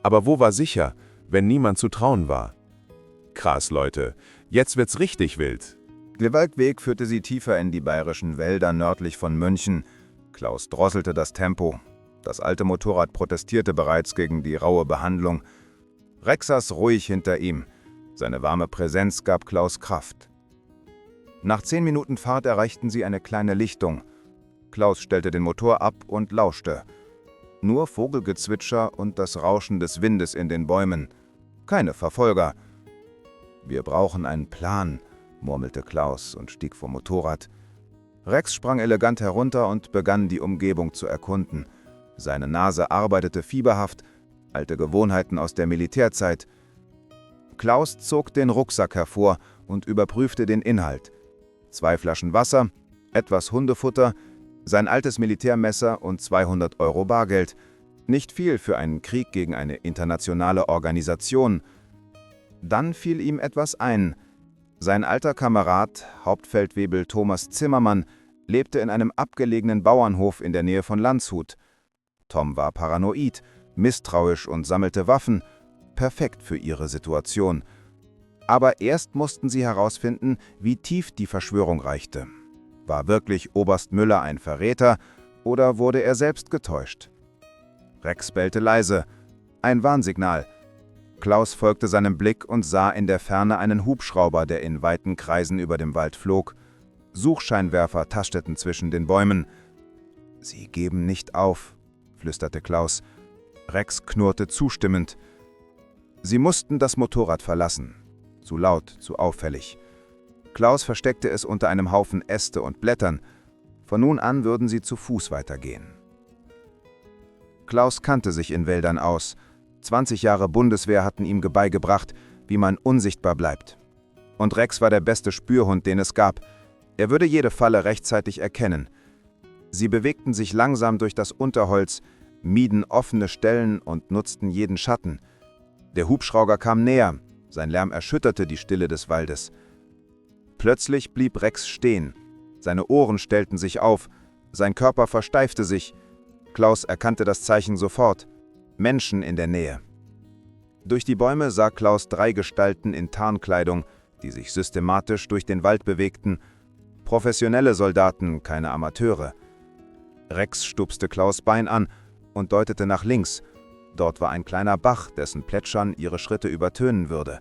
Aber wo war sicher, wenn niemand zu trauen war? Krass, Leute, jetzt wird's richtig wild. Der Waldweg führte sie tiefer in die bayerischen Wälder nördlich von München. Klaus drosselte das Tempo. Das alte Motorrad protestierte bereits gegen die raue Behandlung. Rex saß ruhig hinter ihm. Seine warme Präsenz gab Klaus Kraft. Nach 10 Minuten Fahrt erreichten sie eine kleine Lichtung. Klaus stellte den Motor ab und lauschte. Nur Vogelgezwitscher und das Rauschen des Windes in den Bäumen. Keine Verfolger. »Wir brauchen einen Plan«, murmelte Klaus und stieg vom Motorrad. Rex sprang elegant herunter und begann, die Umgebung zu erkunden. Seine Nase arbeitete fieberhaft, alte Gewohnheiten aus der Militärzeit. Klaus zog den Rucksack hervor und überprüfte den Inhalt. 2 Flaschen Wasser, etwas Hundefutter, sein altes Militärmesser und 200 € Bargeld. Nicht viel für einen Krieg gegen eine internationale Organisation. Dann fiel ihm etwas ein. Sein alter Kamerad, Hauptfeldwebel Thomas Zimmermann, lebte in einem abgelegenen Bauernhof in der Nähe von Landshut. Tom war paranoid, misstrauisch und sammelte Waffen. Perfekt für ihre Situation. Aber erst mussten sie herausfinden, wie tief die Verschwörung reichte. War wirklich Oberst Müller ein Verräter oder wurde er selbst getäuscht? Rex bellte leise. Ein Warnsignal. Klaus folgte seinem Blick und sah in der Ferne einen Hubschrauber, der in weiten Kreisen über dem Wald flog. Suchscheinwerfer tasteten zwischen den Bäumen. »Sie geben nicht auf«, flüsterte Klaus. Rex knurrte zustimmend. Sie mussten das Motorrad verlassen. Zu laut, zu auffällig. Klaus versteckte es unter einem Haufen Äste und Blättern. Von nun an würden sie zu Fuß weitergehen. Klaus kannte sich in Wäldern aus. 20 Jahre Bundeswehr hatten ihm beigebracht, wie man unsichtbar bleibt. Und Rex war der beste Spürhund, den es gab. Er würde jede Falle rechtzeitig erkennen. Sie bewegten sich langsam durch das Unterholz, mieden offene Stellen und nutzten jeden Schatten. Der Hubschrauber kam näher, sein Lärm erschütterte die Stille des Waldes. Plötzlich blieb Rex stehen. Seine Ohren stellten sich auf, sein Körper versteifte sich. Klaus erkannte das Zeichen sofort. Menschen in der Nähe. Durch die Bäume sah Klaus 3 Gestalten in Tarnkleidung, die sich systematisch durch den Wald bewegten. Professionelle Soldaten, keine Amateure. Rex stupste Klaus' Bein an und deutete nach links. Dort war ein kleiner Bach, dessen Plätschern ihre Schritte übertönen würde.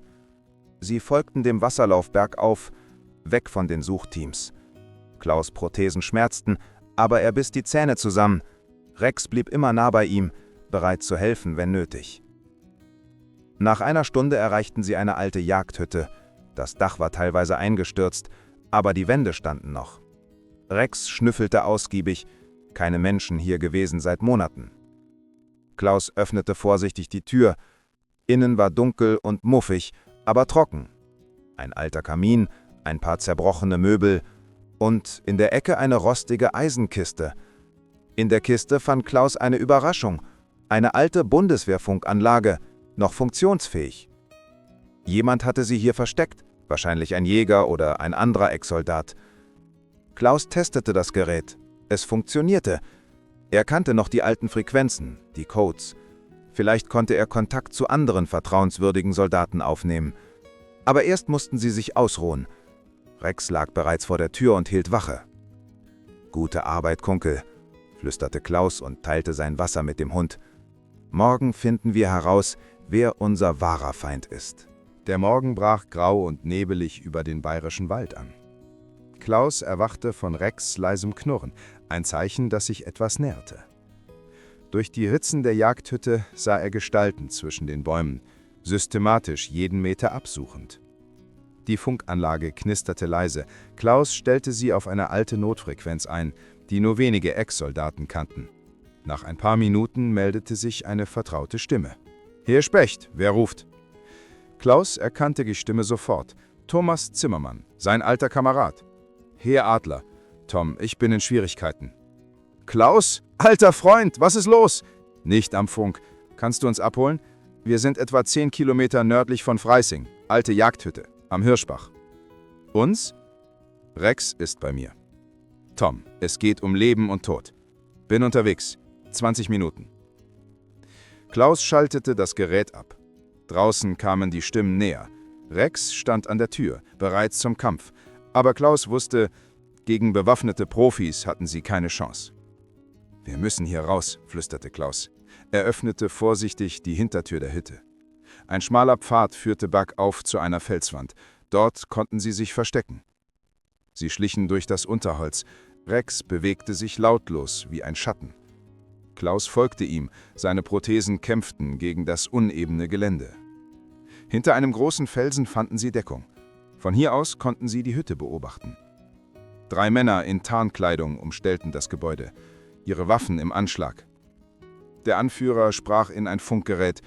Sie folgten dem Wasserlauf bergauf, weg von den Suchteams. Klaus' Prothesen schmerzten, aber er biss die Zähne zusammen. Rex blieb immer nah bei ihm, bereit zu helfen, wenn nötig. Nach einer Stunde erreichten sie eine alte Jagdhütte. Das Dach war teilweise eingestürzt, aber die Wände standen noch. Rex schnüffelte ausgiebig, keine Menschen hier gewesen seit Monaten. Klaus öffnete vorsichtig die Tür. Innen war dunkel und muffig, aber trocken. Ein alter Kamin, ein paar zerbrochene Möbel und in der Ecke eine rostige Eisenkiste. In der Kiste fand Klaus eine Überraschung, eine alte Bundeswehrfunkanlage, noch funktionsfähig. Jemand hatte sie hier versteckt, wahrscheinlich ein Jäger oder ein anderer Ex-Soldat. Klaus testete das Gerät. Es funktionierte. Er kannte noch die alten Frequenzen, die Codes. Vielleicht konnte er Kontakt zu anderen vertrauenswürdigen Soldaten aufnehmen. Aber erst mussten sie sich ausruhen. Rex lag bereits vor der Tür und hielt Wache. »Gute Arbeit, Kunkel«, flüsterte Klaus und teilte sein Wasser mit dem Hund. »Morgen finden wir heraus, wer unser wahrer Feind ist.« Der Morgen brach grau und nebelig über den bayerischen Wald an. Klaus erwachte von Rex' leisem Knurren, ein Zeichen, dass sich etwas näherte. Durch die Ritzen der Jagdhütte sah er Gestalten zwischen den Bäumen, systematisch jeden Meter absuchend. Die Funkanlage knisterte leise. Klaus stellte sie auf eine alte Notfrequenz ein, die nur wenige Ex-Soldaten kannten. Nach ein paar Minuten meldete sich eine vertraute Stimme. »Hier Specht, wer ruft?« Klaus erkannte die Stimme sofort. Thomas Zimmermann, sein alter Kamerad. »Herr Adler. Tom, ich bin in Schwierigkeiten.« »Klaus? Alter Freund, was ist los?« »Nicht am Funk. Kannst du uns abholen? Wir sind etwa 10 Kilometer nördlich von Freising, alte Jagdhütte, am Hirschbach.« »Uns?« »Rex ist bei mir.« »Tom, es geht um Leben und Tod. Bin unterwegs. 20 Minuten.« Klaus schaltete das Gerät ab. Draußen kamen die Stimmen näher. Rex stand an der Tür, bereit zum Kampf. Aber Klaus wusste, gegen bewaffnete Profis hatten sie keine Chance. »Wir müssen hier raus«, flüsterte Klaus. Er öffnete vorsichtig die Hintertür der Hütte. Ein schmaler Pfad führte bergauf zu einer Felswand. Dort konnten sie sich verstecken. Sie schlichen durch das Unterholz. Rex bewegte sich lautlos wie ein Schatten. Klaus folgte ihm, seine Prothesen kämpften gegen das unebene Gelände. Hinter einem großen Felsen fanden sie Deckung. Von hier aus konnten sie die Hütte beobachten. 3 Männer in Tarnkleidung umstellten das Gebäude, ihre Waffen im Anschlag. Der Anführer sprach in ein Funkgerät,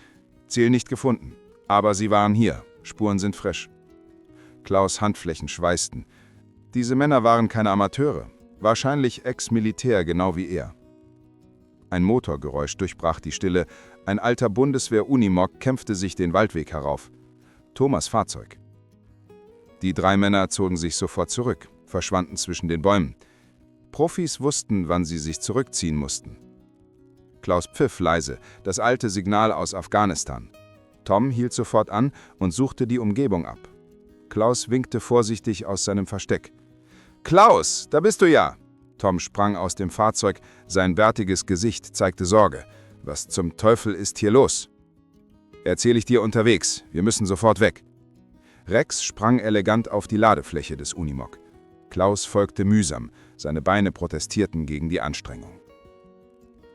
Ziel nicht gefunden, aber sie waren hier, Spuren sind frisch. Klaus' Handflächen schweißten. Diese Männer waren keine Amateure, wahrscheinlich Ex-Militär, genau wie er. Ein Motorgeräusch durchbrach die Stille, ein alter Bundeswehr-Unimog kämpfte sich den Waldweg herauf. Thomas' Fahrzeug. Die 3 Männer zogen sich sofort zurück, verschwanden zwischen den Bäumen. Profis wussten, wann sie sich zurückziehen mussten. Klaus pfiff leise, das alte Signal aus Afghanistan. Tom hielt sofort an und suchte die Umgebung ab. Klaus winkte vorsichtig aus seinem Versteck. »Klaus, da bist du ja!« Tom sprang aus dem Fahrzeug, sein bärtiges Gesicht zeigte Sorge. »Was zum Teufel ist hier los?« »Erzähl ich dir unterwegs, wir müssen sofort weg.« Rex sprang elegant auf die Ladefläche des Unimog. Klaus folgte mühsam, seine Beine protestierten gegen die Anstrengung.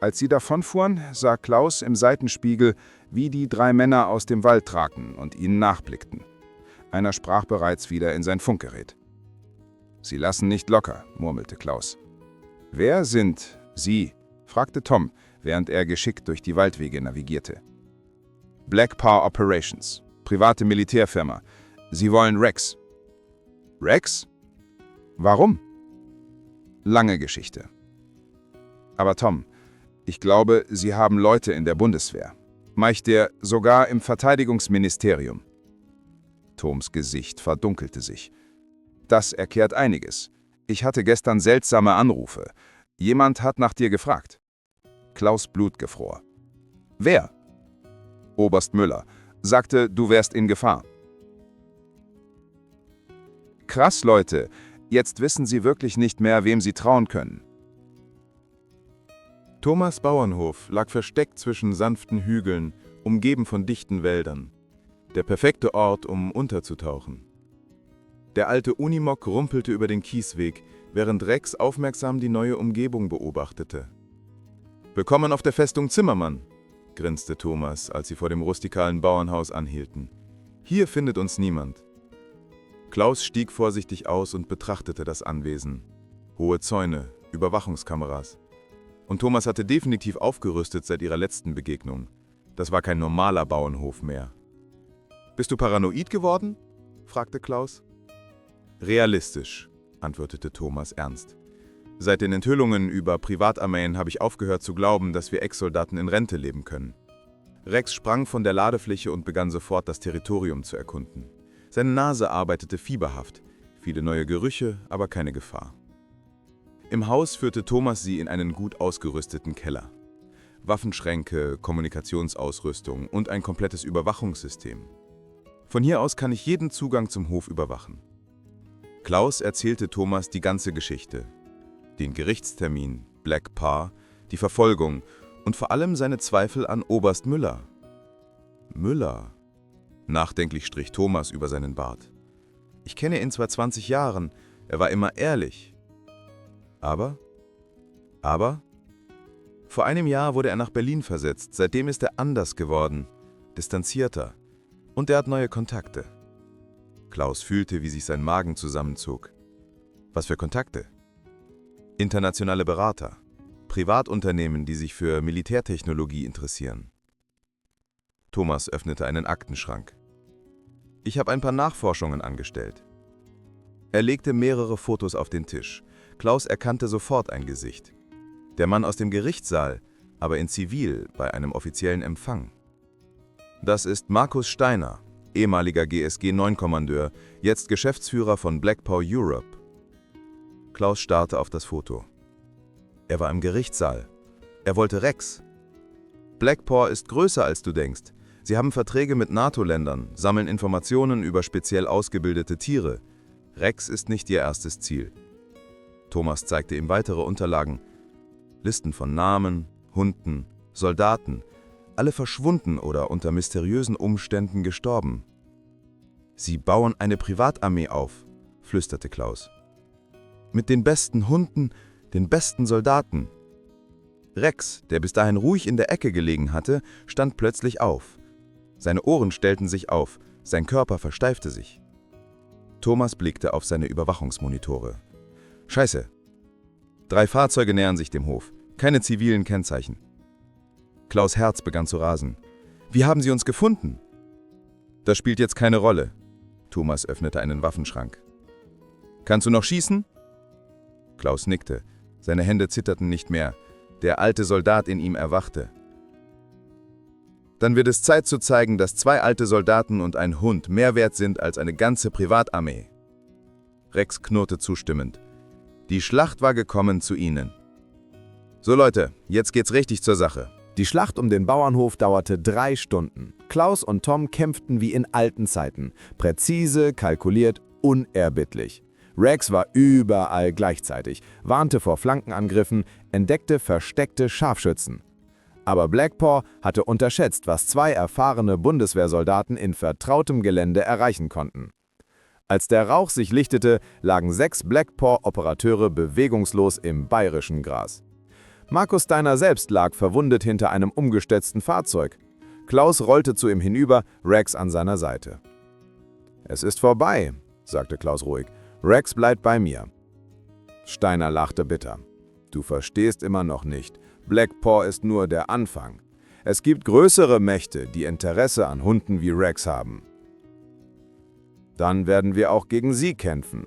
Als sie davonfuhren, sah Klaus im Seitenspiegel, wie die 3 Männer aus dem Wald traten und ihnen nachblickten. Einer sprach bereits wieder in sein Funkgerät. »Sie lassen nicht locker«, murmelte Klaus. »Wer sind Sie?« fragte Tom, während er geschickt durch die Waldwege navigierte. »Black Power Operations, private Militärfirma. Sie wollen Rex.« »Rex? Warum?« »Lange Geschichte. Aber Tom, ich glaube, Sie haben Leute in der Bundeswehr. Meichter sogar im Verteidigungsministerium. Toms Gesicht verdunkelte sich. Das erklärt einiges. Ich hatte gestern seltsame Anrufe. Jemand hat nach dir gefragt. Klaus' Blut gefror. Wer? Oberst Müller. Sagte, du wärst in Gefahr. Krass, Leute. Jetzt wissen Sie wirklich nicht mehr, wem Sie trauen können. Thomas' Bauernhof lag versteckt zwischen sanften Hügeln, umgeben von dichten Wäldern. Der perfekte Ort, um unterzutauchen. Der alte Unimog rumpelte über den Kiesweg, während Rex aufmerksam die neue Umgebung beobachtete. »Willkommen auf der Festung Zimmermann«, grinste Thomas, als sie vor dem rustikalen Bauernhaus anhielten. »Hier findet uns niemand.« Klaus stieg vorsichtig aus und betrachtete das Anwesen. Hohe Zäune, Überwachungskameras. Und Thomas hatte definitiv aufgerüstet seit ihrer letzten Begegnung. Das war kein normaler Bauernhof mehr. »Bist du paranoid geworden?« fragte Klaus. »Realistisch«, antwortete Thomas ernst. »Seit den Enthüllungen über Privatarmeen habe ich aufgehört zu glauben, dass wir Ex-Soldaten in Rente leben können.« Rex sprang von der Ladefläche und begann sofort, das Territorium zu erkunden. Seine Nase arbeitete fieberhaft, viele neue Gerüche, aber keine Gefahr. Im Haus führte Thomas sie in einen gut ausgerüsteten Keller. Waffenschränke, Kommunikationsausrüstung und ein komplettes Überwachungssystem. Von hier aus kann ich jeden Zugang zum Hof überwachen. Klaus erzählte Thomas die ganze Geschichte. Den Gerichtstermin, Black Paar, die Verfolgung und vor allem seine Zweifel an Oberst Müller. Müller? Nachdenklich strich Thomas über seinen Bart. Ich kenne ihn zwar 20 Jahren, er war immer ehrlich. Aber? Vor einem Jahr wurde er nach Berlin versetzt, seitdem ist er anders geworden, distanzierter. Und er hat neue Kontakte. Klaus fühlte, wie sich sein Magen zusammenzog. Was für Kontakte? Internationale Berater, Privatunternehmen, die sich für Militärtechnologie interessieren. Thomas öffnete einen Aktenschrank. Ich habe ein paar Nachforschungen angestellt. Er legte mehrere Fotos auf den Tisch. Klaus erkannte sofort ein Gesicht. Der Mann aus dem Gerichtssaal, aber in Zivil bei einem offiziellen Empfang. Das ist Markus Steiner, ehemaliger GSG-9-Kommandeur, jetzt Geschäftsführer von Black Paw Europe. Klaus starrte auf das Foto. Er war im Gerichtssaal. Er wollte Rex. Black Paw ist größer, als du denkst. Sie haben Verträge mit NATO-Ländern, sammeln Informationen über speziell ausgebildete Tiere. Rex ist nicht ihr erstes Ziel. Thomas zeigte ihm weitere Unterlagen. Listen von Namen, Hunden, Soldaten, alle verschwunden oder unter mysteriösen Umständen gestorben. »Sie bauen eine Privatarmee auf«, flüsterte Klaus. »Mit den besten Hunden, den besten Soldaten.« Rex, der bis dahin ruhig in der Ecke gelegen hatte, stand plötzlich auf. Seine Ohren stellten sich auf, sein Körper versteifte sich. Thomas blickte auf seine Überwachungsmonitore. »Scheiße. 3 Fahrzeuge nähern sich dem Hof. Keine zivilen Kennzeichen.« Klaus' Herz begann zu rasen. »Wie haben Sie uns gefunden?« »Das spielt jetzt keine Rolle.« Thomas öffnete einen Waffenschrank. »Kannst du noch schießen?« Klaus nickte. Seine Hände zitterten nicht mehr. Der alte Soldat in ihm erwachte. »Dann wird es Zeit zu zeigen, dass 2 alte Soldaten und ein Hund mehr wert sind als eine ganze Privatarmee.« Rex knurrte zustimmend. »Die Schlacht war gekommen zu Ihnen.« »So Leute, jetzt geht's richtig zur Sache.« Die Schlacht um den Bauernhof dauerte 3 Stunden. Klaus und Tom kämpften wie in alten Zeiten. Präzise, kalkuliert, unerbittlich. Rex war überall gleichzeitig, warnte vor Flankenangriffen, entdeckte versteckte Scharfschützen. Aber Black Paw hatte unterschätzt, was 2 erfahrene Bundeswehrsoldaten in vertrautem Gelände erreichen konnten. Als der Rauch sich lichtete, lagen 6 Black Paw-Operateure bewegungslos im bayerischen Gras. Markus Steiner selbst lag verwundet hinter einem umgestürzten Fahrzeug. Klaus rollte zu ihm hinüber, Rex an seiner Seite. »Es ist vorbei«, sagte Klaus ruhig. »Rex bleibt bei mir.« Steiner lachte bitter. »Du verstehst immer noch nicht. Black Paw ist nur der Anfang. Es gibt größere Mächte, die Interesse an Hunden wie Rex haben. Dann werden wir auch gegen sie kämpfen.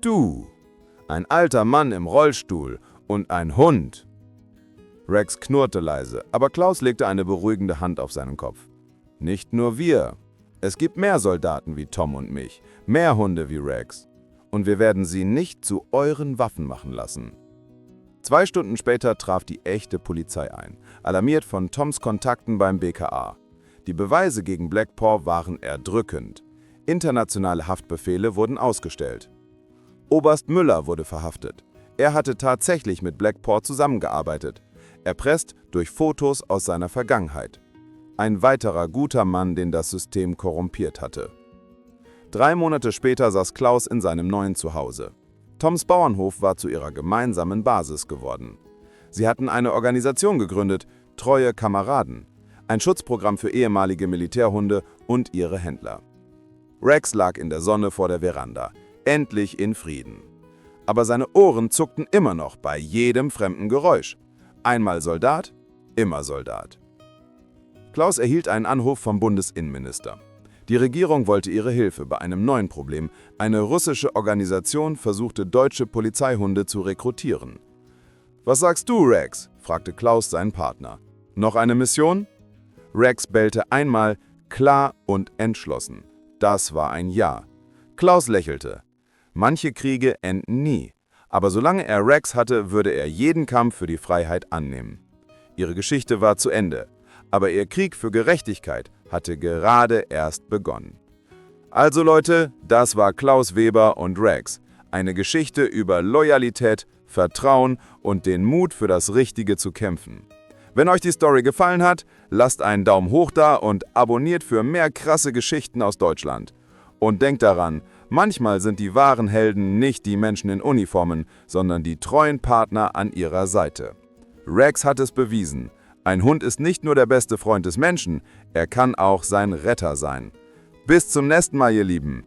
Du, ein alter Mann im Rollstuhl und ein Hund. Rex knurrte leise, aber Klaus legte eine beruhigende Hand auf seinen Kopf. Nicht nur wir. Es gibt mehr Soldaten wie Tom und mich, mehr Hunde wie Rex. Und wir werden sie nicht zu euren Waffen machen lassen. 2 Stunden später traf die echte Polizei ein, alarmiert von Toms Kontakten beim BKA. Die Beweise gegen Blackpaw waren erdrückend. Internationale Haftbefehle wurden ausgestellt. Oberst Müller wurde verhaftet. Er hatte tatsächlich mit Blackpaw zusammengearbeitet, erpresst durch Fotos aus seiner Vergangenheit. Ein weiterer guter Mann, den das System korrumpiert hatte. 3 Monate später saß Klaus in seinem neuen Zuhause. Toms Bauernhof war zu ihrer gemeinsamen Basis geworden. Sie hatten eine Organisation gegründet, Treue Kameraden, ein Schutzprogramm für ehemalige Militärhunde und ihre Händler. Rex lag in der Sonne vor der Veranda, endlich in Frieden. Aber seine Ohren zuckten immer noch bei jedem fremden Geräusch. Einmal Soldat, immer Soldat. Klaus erhielt einen Anruf vom Bundesinnenminister. Die Regierung wollte ihre Hilfe bei einem neuen Problem. Eine russische Organisation versuchte, deutsche Polizeihunde zu rekrutieren. »Was sagst du, Rex?« fragte Klaus seinen Partner. »Noch eine Mission?« Rex bellte einmal, klar und entschlossen. Das war ein Ja. Klaus lächelte. Manche Kriege enden nie, aber solange er Rex hatte, würde er jeden Kampf für die Freiheit annehmen. Ihre Geschichte war zu Ende, aber ihr Krieg für Gerechtigkeit hatte gerade erst begonnen. Also Leute, das war Klaus Weber und Rex. Eine Geschichte über Loyalität, Vertrauen und den Mut für das Richtige zu kämpfen. Wenn euch die Story gefallen hat, lasst einen Daumen hoch da und abonniert für mehr krasse Geschichten aus Deutschland. Und denkt daran, manchmal sind die wahren Helden nicht die Menschen in Uniformen, sondern die treuen Partner an ihrer Seite. Rex hat es bewiesen. Ein Hund ist nicht nur der beste Freund des Menschen, er kann auch sein Retter sein. Bis zum nächsten Mal, ihr Lieben.